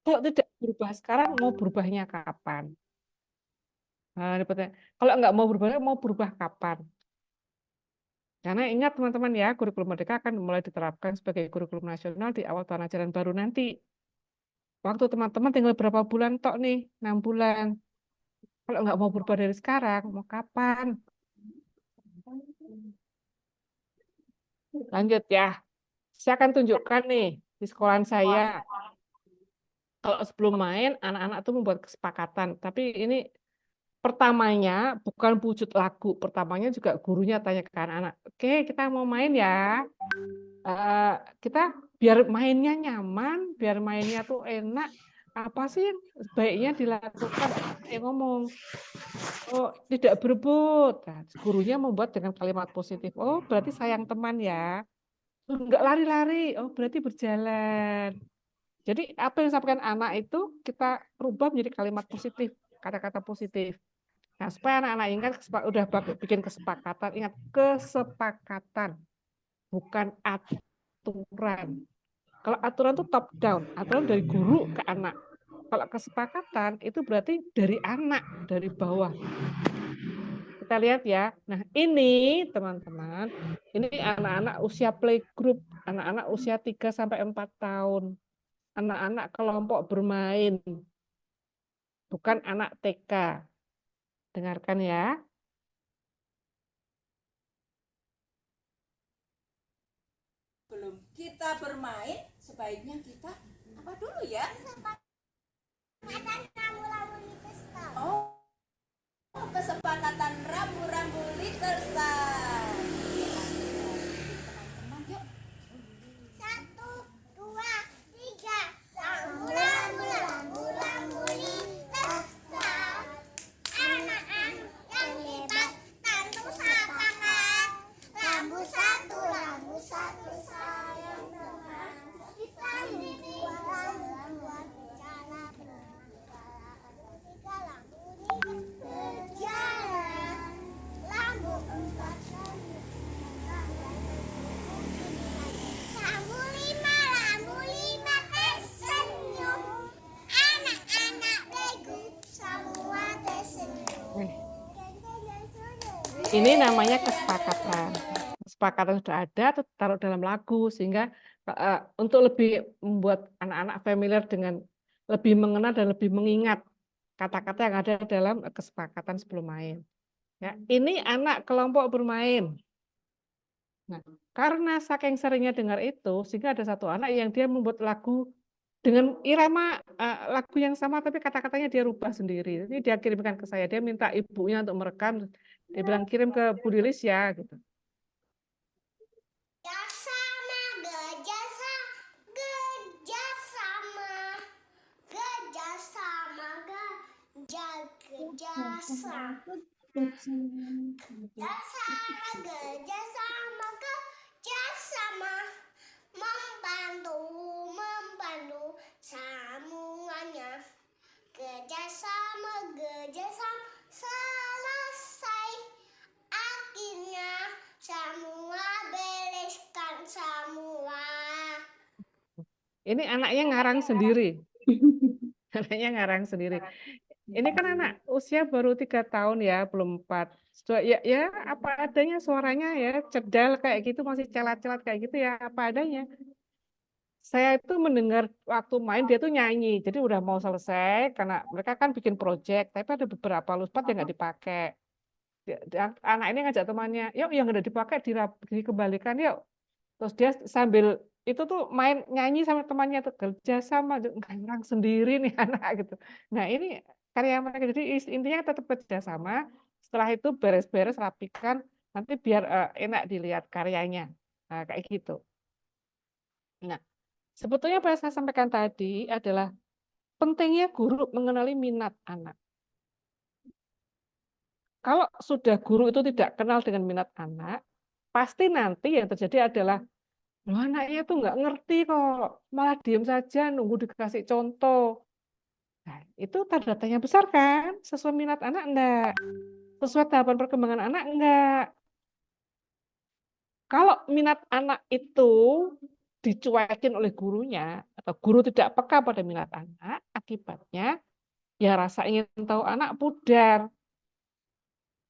Kalau tidak berubah sekarang, mau berubahnya kapan? Nah, kalau nggak mau berubah kapan? Karena ingat teman-teman ya, kurikulum Merdeka akan mulai diterapkan sebagai kurikulum nasional di awal tahun ajaran baru nanti. Waktu teman-teman tinggal berapa bulan tok nih? 6 bulan. Kalau nggak mau berubah dari sekarang, mau kapan? Lanjut ya. Saya akan tunjukkan nih di sekolahan saya. Kalau sebelum main, anak-anak tuh membuat kesepakatan. Tapi ini pertamanya bukan wujud lagu. Pertamanya juga gurunya tanya ke anak-anak. Oke, kita mau main ya. Kita biar mainnya nyaman, biar mainnya tuh enak. Apa sih yang sebaiknya dilakukan? Ngomong. Oh, tidak berebut. Nah, gurunya membuat dengan kalimat positif. Oh, berarti sayang teman ya. Enggak lari-lari. Oh, berarti berjalan. Jadi apa yang disampaikan anak itu kita rubah menjadi kalimat positif, kata-kata positif. Nah, supaya anak-anak ingat udah bikin kesepakatan, ingat kesepakatan, bukan aturan. Kalau aturan itu top down, aturan dari guru ke anak. Kalau kesepakatan itu berarti dari anak, dari bawah. Kita lihat ya. Nah, ini teman-teman, ini anak-anak usia playgroup, anak-anak usia 3 sampai 4 tahun. anak-anak kelompok bermain, bukan anak TK. Dengarkan ya. Belum kita bermain, sebaiknya kita apa dulu ya? Oh, kesepakatan rambu-rambu Little Star. Teman-teman, yuk. 1, 2, 3. Lampu Little Star. Anak-anak yang hebat, tentu sepakat. Lampu satu sayang teman. Kita ini buat bicara tiga lampu ini berjalan. Lampu 4 lampu lima tersenyum. Anak-anak bego semua tersenyum. Ini namanya kesepakatan. Kesepakatan sudah ada, taruh dalam lagu sehingga untuk lebih membuat anak-anak familiar dengan lebih mengenal dan lebih mengingat kata-kata yang ada dalam kesepakatan sebelum main. Ya, ini anak kelompok bermain. Nah, karena saking seringnya dengar itu, sehingga ada satu anak yang dia membuat lagu dengan irama lagu yang sama, tapi kata-katanya dia rubah sendiri. Ini dia kirimkan ke saya. Dia minta ibunya untuk merekam. Dia bilang kirim ke Bu Lilis ya, gitu. Gajah sama, gajah sama, gajah sama, gajah sama, gajah sama, membantu semuanya. Gajah sama, selesai. Akhirnya semua bereskan semua. Ini anaknya ngarang sendiri. Anaknya ngarang sendiri. Ini kan anak usia baru 3 tahun ya, belum 4. Ya apa adanya suaranya ya, cedal kayak gitu, masih celat-celat kayak gitu ya, apa adanya. Saya itu mendengar waktu main dia tuh nyanyi, jadi udah mau selesai karena mereka kan bikin project, tapi ada beberapa luspat yang nggak dipakai. Anak ini ngajak temannya, yuk yang udah dipakai dikembalikan yuk. Terus dia sambil itu tuh main nyanyi sama temannya tuh kerja sama ngarang sendiri nih anak gitu. Nah ini karya mereka jadi intinya tetap kerja sama. Setelah itu beres-beres rapikan nanti biar enak dilihat karyanya. Nah, kayak gitu. Nah sebetulnya apa yang saya sampaikan tadi adalah pentingnya guru mengenali minat anak. Kalau sudah guru itu tidak kenal dengan minat anak, pasti nanti yang terjadi adalah loh, anaknya tuh nggak ngerti kok, malah diem saja nunggu dikasih contoh. Nah, itu tanda-tanya besar kan? Sesuai minat anak enggak? Sesuai tahapan perkembangan anak enggak? Kalau minat anak itu dicuekin oleh gurunya, atau guru tidak peka pada minat anak, akibatnya ya rasa ingin tahu anak pudar.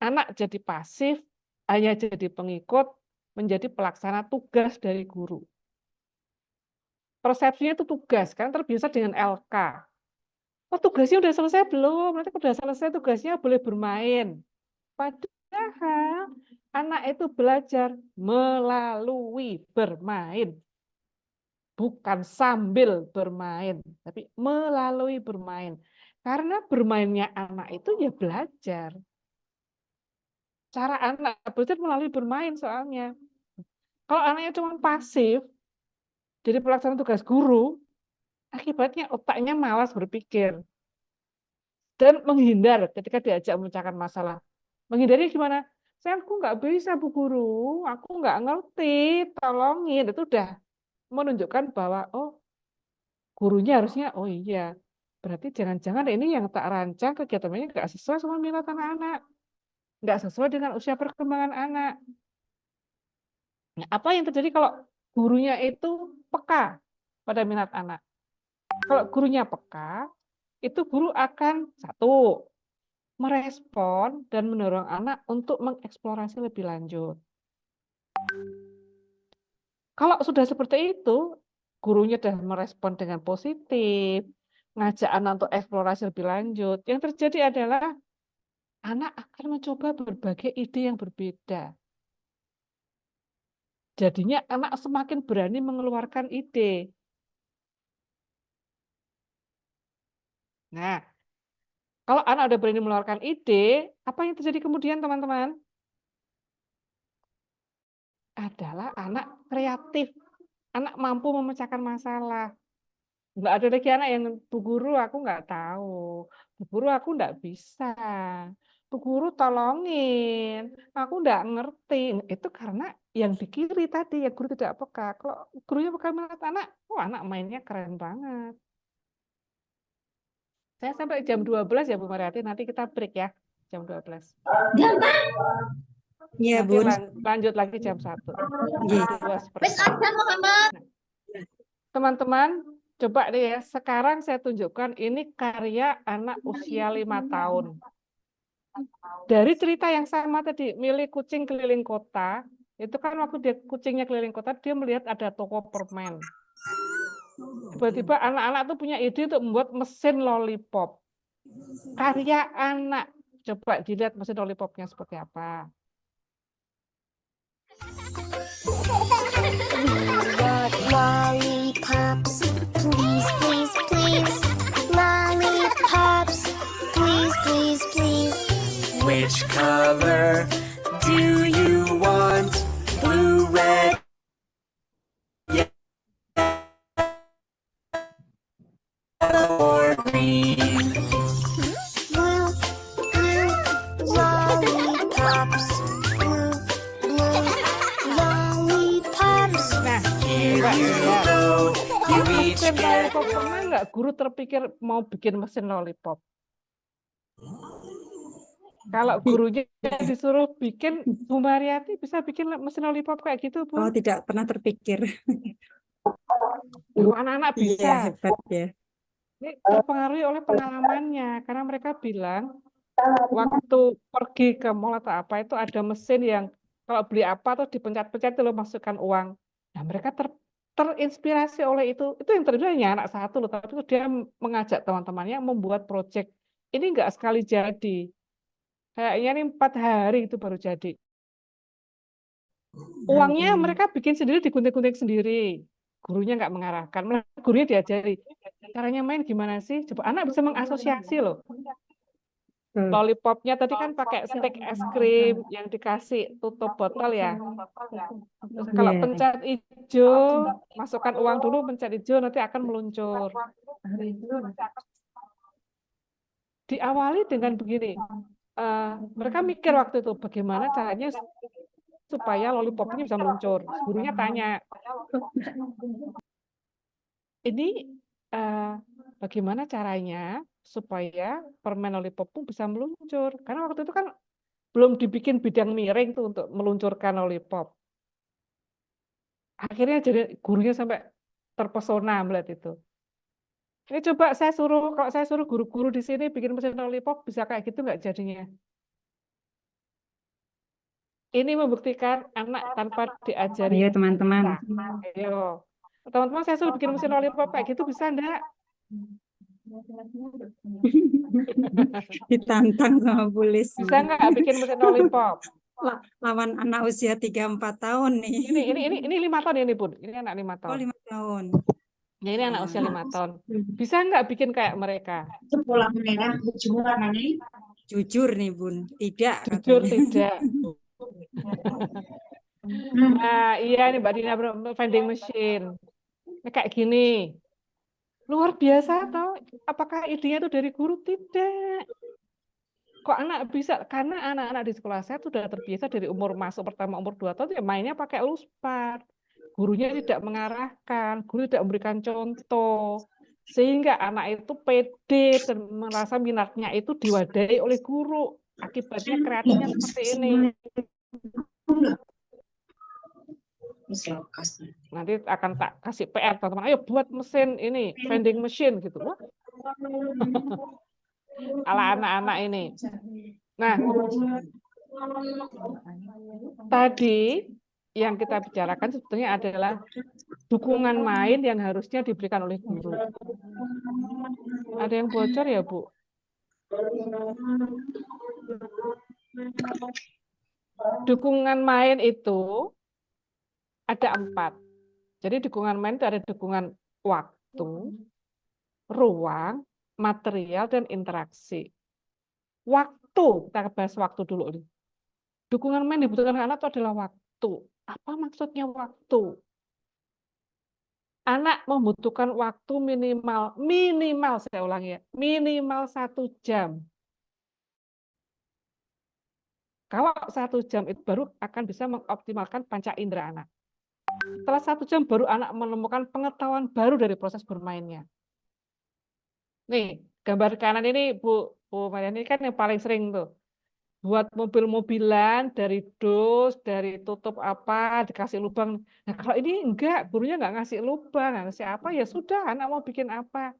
Anak jadi pasif, hanya jadi pengikut, menjadi pelaksana tugas dari guru. Persepsinya itu tugas, kan terbiasa dengan LK. Oh, tugasnya udah selesai belum? Nanti udah selesai tugasnya boleh bermain. Padahal anak itu belajar melalui bermain. Bukan sambil bermain, tapi melalui bermain. Karena bermainnya anak itu ya belajar. Cara anak belajar melalui bermain soalnya. Kalau anaknya cuma pasif, jadi pelaksana tugas guru, akibatnya otaknya malas berpikir. Dan menghindar ketika diajak memecahkan masalah. Menghindari gimana? Saya aku nggak bisa Bu Guru, aku nggak ngerti, tolongin. Itu udah menunjukkan bahwa oh gurunya harusnya oh iya, berarti jangan-jangan ini yang tak rancang kegiatannya nggak sesuai sama minat anak-anak, nggak sesuai dengan usia perkembangan anak. Nah, apa yang terjadi kalau gurunya itu peka pada minat anak? Kalau gurunya peka, itu guru akan satu merespon dan mendorong anak untuk mengeksplorasi lebih lanjut. Kalau sudah seperti itu, gurunya sudah merespon dengan positif, ngajak anak untuk eksplorasi lebih lanjut, yang terjadi adalah anak akan mencoba berbagai ide yang berbeda. Jadinya anak semakin berani mengeluarkan ide. Nah, kalau anak udah berani mengeluarkan ide, apa yang terjadi kemudian teman-teman? Adalah anak kreatif, anak mampu memecahkan masalah. Nggak ada lagi anak yang, Bu Guru aku nggak tahu, Bu Guru aku nggak bisa, Bu Guru tolongin, aku nggak ngerti. Itu karena yang di kiri tadi, ya guru tidak peka. Kalau gurunya peka melihat anak, oh anak mainnya keren banget. Saya sampai jam 12 ya Bu Mariati, nanti kita break ya, jam 12. Iya, Nanti Bun. lanjut lagi jam 1. Iya. Teman-teman, coba deh ya, sekarang saya tunjukkan ini karya anak usia 5 tahun. Dari cerita yang sama tadi, milih kucing keliling kota, itu kan waktu dia kucingnya keliling kota, dia melihat ada toko permen. Tiba-tiba anak-anak tuh punya ide untuk membuat mesin lollipop. Karya anak. Coba dilihat mesin lollipopnya seperti apa. Lollipops, please, please, please. Lollipops, please, please, please. Which color do you want? Blue, red, yellow, or green? Blue, blue, lollipops. Blue, blue, lollipops. Nah, Here coba you lihat. go. You each Mesin get lollipop, pernah nggak guru terpikir mau bikin mesin lollipop? Kalau gurunya disuruh bikin, Bu Mariati bisa bikin mesin lollipop kayak gitu, Bu? Oh, tidak pernah terpikir. Loh, anak-anak Iya, bisa. hebat ya. Ini terpengaruhi oleh pengalamannya, karena mereka bilang waktu pergi ke mall atau apa itu ada mesin yang kalau beli apa tuh dipencet-pencet itu loh masukkan uang. Nah, mereka terinspirasi oleh itu. Itu yang terjadi hanya anak satu loh, tapi itu dia mengajak teman-temannya membuat proyek. Ini enggak sekali jadi. Kayaknya ini 4 hari itu baru jadi. Uangnya mereka bikin sendiri, digunting-gunting sendiri. Gurunya nggak mengarahkan, malah gurunya diajari. Caranya main gimana sih? Coba anak bisa mengasosiasi loh. Lollipopnya tadi kan pakai stick es krim yang dikasih tutup botol ya. Terus kalau Iya. pencet hijau, masukkan uang dulu, pencet hijau nanti akan meluncur. Diawali dengan begini. Mereka mikir waktu itu bagaimana caranya supaya lollipopnya bisa meluncur. Gurunya tanya, ini bagaimana caranya supaya permen lollipop pun bisa meluncur? Karena waktu itu kan belum dibikin bidang miring tuh untuk meluncurkan lollipop. Akhirnya jadi gurunya sampai terpesona melihat itu. Ini coba kalau saya suruh guru-guru di sini bikin mesin lollipop, bisa kayak gitu nggak jadinya? Ini membuktikan anak tanpa diajari. Ayo teman-teman. Ayo. Teman-teman saya suruh bikin mesin lollipop kayak gitu bisa enggak? Ditantang sama Bu Lis. Bisa enggak bikin mesin lollipop? Lawan anak usia 3-4 tahun nih. Ini 5 tahun ini, Bun. Ini anak 5 Oh, tahun. 5 tahun. Ya, ini anak usia 5 tahun. Bisa enggak bikin kayak mereka? Jujur nih, Bun. Tidak Jujur katanya. tidak. Nah, iya ini Mbak Dina vending machine. Ini kayak gini. Luar biasa toh. Apakah idenya itu dari guru? Tidak. Kok anak bisa? Karena anak-anak di sekolah saya sudah terbiasa dari umur masuk pertama umur 2 tahun ya mainnya pakai luspar. Gurunya tidak mengarahkan, guru tidak memberikan contoh. Sehingga anak itu pede dan merasa minatnya itu diwadahi oleh guru. Akibatnya kreatifnya seperti ini. Nanti akan tak kasih PR teman-teman, ayo buat mesin ini, vending machine gitu. Wah. Ala anak-anak ini. Nah, tadi yang kita bicarakan sebetulnya adalah dukungan main yang harusnya diberikan oleh guru. Ada yang bocor ya, Bu? Dukungan main itu ada 4. Jadi dukungan main itu ada dukungan waktu, ruang, material, dan interaksi. Waktu, kita bahas waktu dulu nih. Dukungan main dibutuhkan anak itu adalah waktu. Apa maksudnya waktu? Anak membutuhkan waktu minimal saya ulangi ya, minimal 1 jam. Kalau 1 jam itu baru akan bisa mengoptimalkan panca indera anak. Setelah 1 jam baru anak menemukan pengetahuan baru dari proses bermainnya. Nih, gambar kanan ini Bu Mariani kan yang paling sering tuh. Buat mobil-mobilan dari dus, dari tutup apa, dikasih lubang. Nah, kalau ini enggak, gurunya enggak ngasih lubang, nggak ngasih apa, ya sudah, anak mau bikin apa.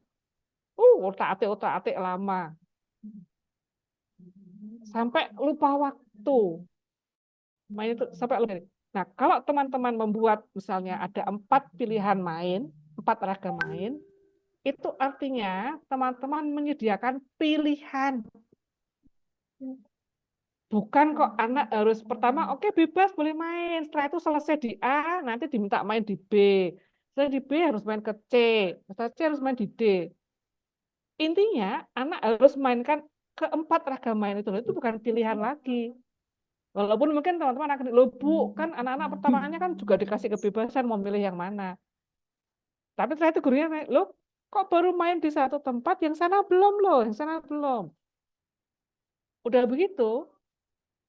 Otak-atik lama. Sampai lupa waktu. Main itu sampai lupa. Nah, kalau teman-teman membuat misalnya ada 4 pilihan main, 4 ragam main, itu artinya teman-teman menyediakan pilihan. Bukan kok anak harus pertama oke bebas boleh main, setelah itu selesai di A nanti diminta main di B, setelah di B harus main ke C, setelah C harus main di D. Intinya anak harus mainkan keempat ragam main itu bukan pilihan lagi. Walaupun mungkin teman-teman akan loh Bu, kan anak-anak pertamanya kan juga dikasih kebebasan mau milih yang mana. Tapi setelah itu gurunya loh kok baru main di satu tempat, yang sana belum loh, yang sana belum. Udah begitu,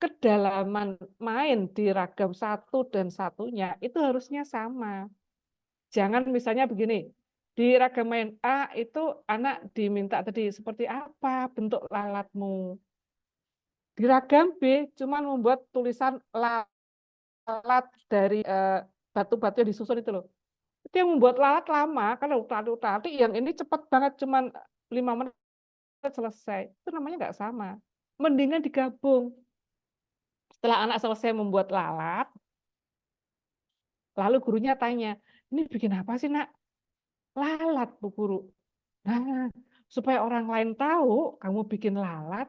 kedalaman main di ragam satu dan satunya itu harusnya sama. Jangan misalnya begini, di ragam main A itu anak diminta tadi seperti apa bentuk lalatmu. Di ragam B cuma membuat tulisan lalat dari batu-batu yang disusun itu loh. Itu yang membuat lalat lama, karena utak-utak yang ini cepat banget cuma 5 menit selesai. Itu namanya nggak sama. Mendingan digabung. Setelah anak selesai membuat lalat, lalu gurunya tanya, ini bikin apa sih nak? Lalat Bu Guru. Nah, supaya orang lain tahu kamu bikin lalat,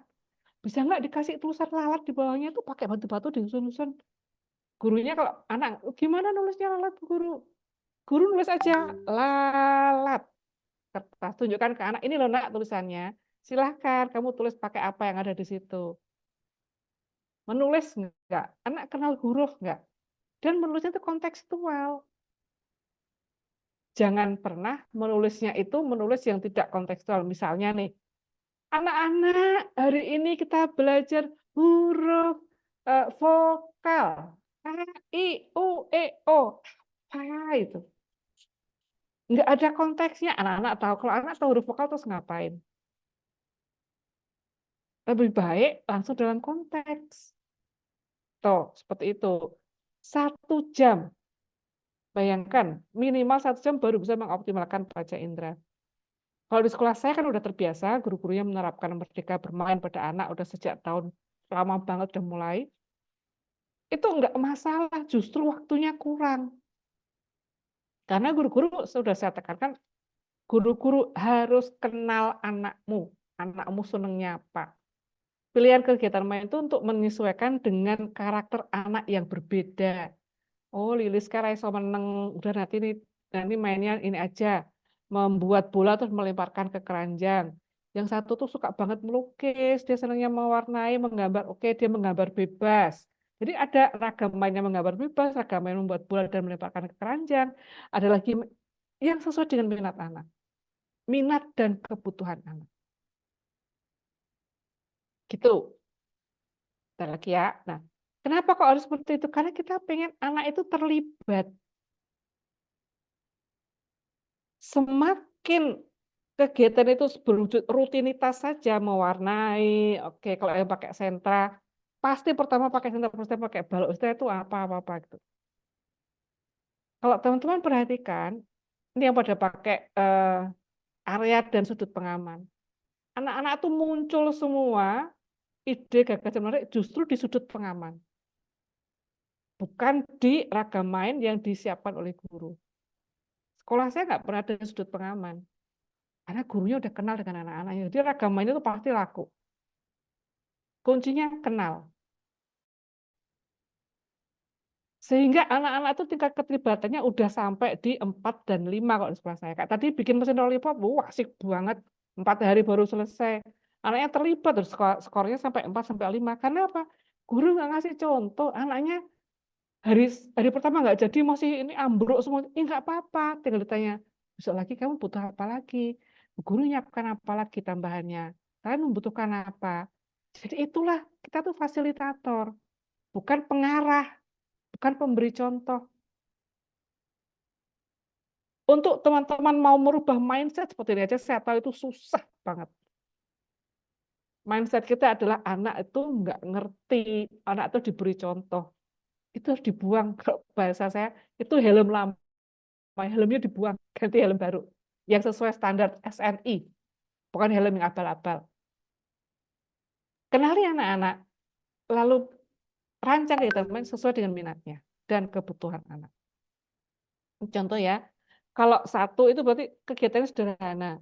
bisa nggak dikasih tulisan lalat di bawahnya itu pakai batu-batu disusun-susun. Gurunya kalau anak, gimana nulisnya lalat Bu Guru? Guru nulis aja lalat. Kertas, tunjukkan ke anak, ini loh nak tulisannya. Silahkan kamu tulis pakai apa yang ada di situ. Menulis enggak? Anak kenal huruf enggak? Dan menulisnya itu kontekstual. Jangan pernah menulisnya itu menulis yang tidak kontekstual. Misalnya nih, anak-anak hari ini kita belajar huruf vokal. A, I, U, E, O. Apa itu? Enggak ada konteksnya. Anak-anak tahu. Kalau anak tahu huruf vokal terus ngapain? Lebih baik langsung dalam konteks. Tuh, seperti itu. 1 jam. Bayangkan, minimal 1 jam baru bisa mengoptimalkan panca indera. Kalau di sekolah saya kan udah terbiasa, guru-gurunya menerapkan merdeka bermain pada anak udah sejak tahun lama banget udah mulai. Itu enggak masalah, justru waktunya kurang. Karena guru-guru sudah saya tekankan, guru-guru harus kenal anakmu. Anakmu senangnya apa. Pilihan kegiatan main itu untuk menyesuaikan dengan karakter anak yang berbeda. Oh, Lilis sekarang iso meneng, udah nanti mainnya ini aja, membuat bola terus melemparkan ke keranjang. Yang satu tuh suka banget melukis, dia senangnya mewarnai, menggambar. Oke, dia menggambar bebas. Jadi ada ragam mainnya menggambar bebas, ragam main membuat bola dan melemparkan ke keranjang. Ada lagi yang sesuai dengan minat anak. Minat dan kebutuhan anak. Gitu. Kita lagi ya. Nah, kenapa kok harus seperti itu? Karena kita pengen anak itu terlibat. Semakin kegiatan itu berwujud rutinitas saja, mewarnai, oke, kalau yang pakai sentra, pasti pertama pakai sentra, pasti pakai balok, setelah itu apa-apa gitu. Kalau teman-teman perhatikan, ini yang pada pakai area dan sudut pengaman. Anak-anak itu muncul semua ide gagasan menarik justru di sudut pengaman. Bukan di ragam main yang disiapkan oleh guru. Sekolah saya nggak pernah ada sudut pengaman. Karena gurunya udah kenal dengan anak-anaknya. Jadi ragam main itu pasti laku. Kuncinya kenal. Sehingga anak-anak itu tingkat keterlibatannya udah sampai di 4 dan 5 kalau di sekolah saya. Kayak tadi bikin mesin lollipop, wah asik banget. 4 hari baru selesai. Anaknya terlibat, terus skornya sampai 4 sampai 5. Karena apa? Guru nggak ngasih contoh. Anaknya hari pertama nggak jadi masih ini ambruk semua. Nggak apa-apa. Tinggal ditanya, besok lagi kamu butuh apa lagi? Guru nyiapkan apa lagi tambahannya? Kalian membutuhkan apa? Jadi itulah, kita tuh fasilitator. Bukan pengarah. Bukan pemberi contoh. Untuk teman-teman mau merubah mindset seperti ini aja, saya tahu itu susah banget. Mindset kita adalah anak itu nggak ngerti, anak itu diberi contoh. Itu harus dibuang, kalau bahasa saya, itu helm lama. Helmnya dibuang, ganti helm baru. Yang sesuai standar SNI, bukan helm yang abal-abal. Kenali anak-anak, lalu rancang teman sesuai dengan minatnya dan kebutuhan anak. Contoh ya, kalau 1 itu berarti kegiatannya sederhana.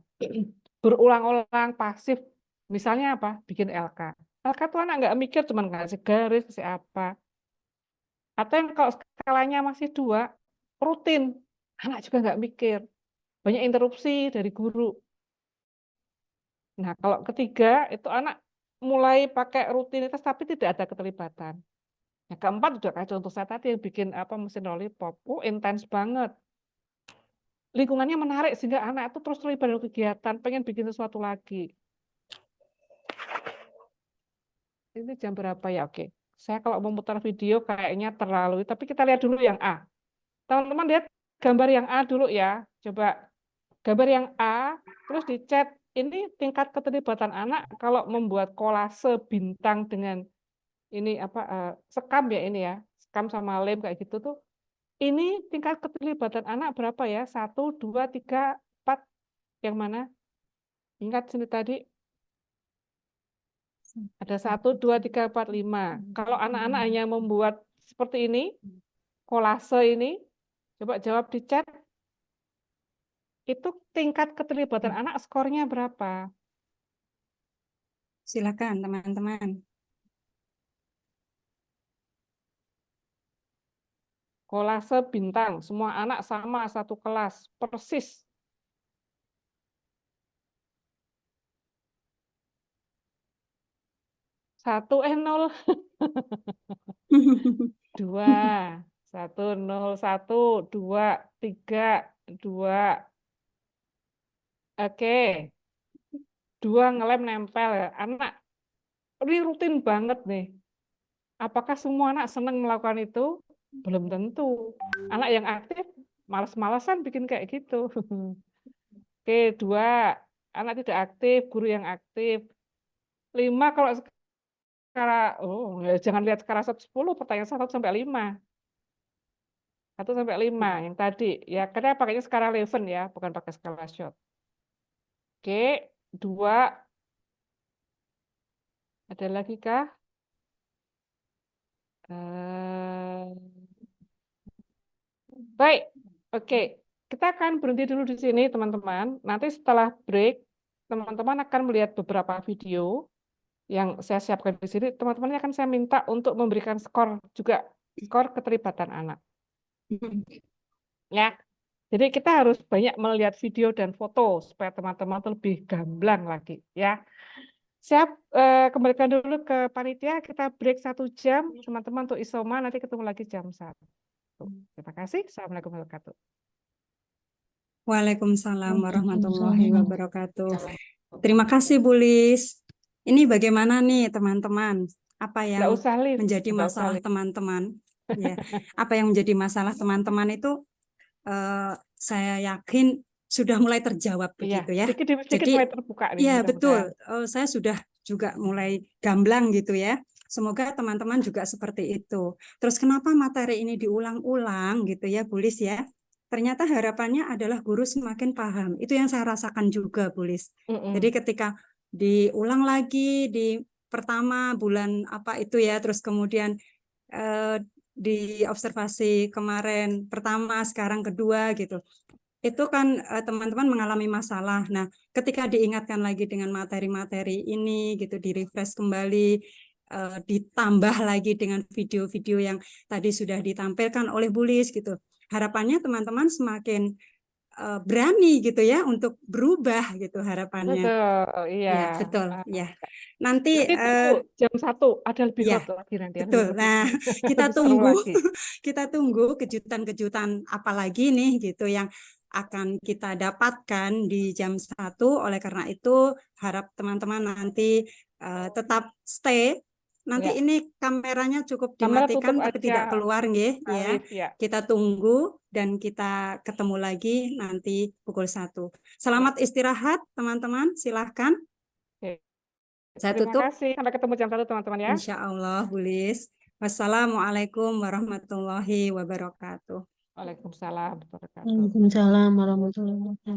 Berulang-ulang, pasif. Misalnya apa? Bikin LK. LK tuh anak nggak mikir, cuma ngasih garis, kasih apa. Atau yang kalau skalanya masih 2, rutin. Anak juga nggak mikir. Banyak interupsi dari guru. Nah, kalau ketiga, itu anak mulai pakai rutinitas, tapi tidak ada keterlibatan. Yang keempat, udah kayak contoh saya tadi, yang bikin mesin lollipop. Intens banget. Lingkungannya menarik sehingga anak itu terus terlibat dalam kegiatan, pengen bikin sesuatu lagi. Ini jam berapa ya? Oke. Saya kalau memutar video kayaknya terlalu, tapi kita lihat dulu yang A. Teman-teman lihat gambar yang A dulu ya. Coba gambar yang A, terus di chat. Ini tingkat keterlibatan anak kalau membuat kolase bintang dengan ini sekam ya ini ya. Sekam sama lem kayak gitu tuh. Ini tingkat keterlibatan anak berapa ya? 1, 2, 3, 4. Yang mana? Ingat sini tadi. Ada 1, 2, 3, 4, 5. Kalau anak-anak hanya membuat seperti ini, kolase ini, coba jawab di chat. Itu tingkat keterlibatan anak skornya berapa? Silakan teman-teman. Kolase bintang, semua anak sama satu kelas, persis. Satu 0. 2, 1, 0, 1, 2, 3, 2. Oke. 2 ngelem nempel ya. Anak, ini rutin banget nih. Apakah semua anak senang melakukan itu? Belum tentu. Anak yang aktif, malas-malasan bikin kayak gitu. Oke, 2. Anak tidak aktif, guru yang aktif. 5 kalau skala, jangan lihat skala 1-10, pertanyaan 1 sampai 5. 1 sampai 5 yang tadi. Ya, karena pakainya skala Leuven ya, bukan pakai skala Short. Oke, 2. Ada lagi kah? Baik, oke. Kita akan berhenti dulu di sini, teman-teman. Nanti setelah break, teman-teman akan melihat beberapa video yang saya siapkan di sini. Teman-teman akan saya minta untuk memberikan skor juga, skor keterlibatan anak. Ya, jadi kita harus banyak melihat video dan foto supaya teman-teman lebih gamblang lagi, ya. Siap, kembalikan dulu ke panitia, kita break 1 jam, teman-teman untuk isoma, nanti ketemu lagi jam 1. Terima kasih, Assalamualaikum warahmatullahi wabarakatuh. Waalaikumsalam warahmatullahi wabarakatuh. Terima kasih Bu Lis. Ini bagaimana nih teman-teman? Apa Nggak yang usah, Lis. menjadi Nggak usah, masalah Lis. teman-teman? Ya, apa yang menjadi masalah teman-teman itu saya yakin sudah mulai terjawab Iya, begitu ya. sedikit Jadi, mulai terbuka nih. ya mudah-mudahan. betul, saya sudah juga mulai gamblang gitu ya. Semoga teman-teman juga seperti itu. Terus kenapa materi ini diulang-ulang gitu ya, Bu Lis ya? Ternyata harapannya adalah guru semakin paham. Itu yang saya rasakan juga, Bu Lis. Jadi ketika diulang lagi di pertama bulan apa itu ya, terus kemudian di observasi kemarin pertama, sekarang kedua gitu. itu kan teman-teman mengalami masalah. Nah, ketika diingatkan lagi dengan materi-materi ini gitu, di-refresh kembali, ditambah lagi dengan video-video yang tadi sudah ditampilkan oleh Bu Lis gitu. Harapannya teman-teman semakin berani gitu ya untuk berubah gitu harapannya. Betul, iya. Ya, betul. Nah, Ya. Nanti nanti tunggu jam 1 ada lebih ya, hot lagi nanti. Ada betul. lebih Nah, kita lebih seru tunggu lagi. kita tunggu kejutan-kejutan apa lagi nih gitu yang akan kita dapatkan di jam 1. Oleh karena itu, harap teman-teman nanti tetap stay. Nanti Ya. ini kameranya cukup Kamera dimatikan tutup tapi tidak aja, keluar nggih ya. Alif, ya. Kita tunggu dan kita ketemu lagi nanti pukul 1. Selamat istirahat teman-teman, silahkan. Oke. Saya Terima tutup. kasih. Sampai ketemu jam 1 teman-teman ya. Insya Allah, Bu Lis. Wassalamualaikum warahmatullahi wabarakatuh. Waalaikumsalam warahmatullahi wabarakatuh. Waalaikumsalam warahmatullahi wabarakatuh.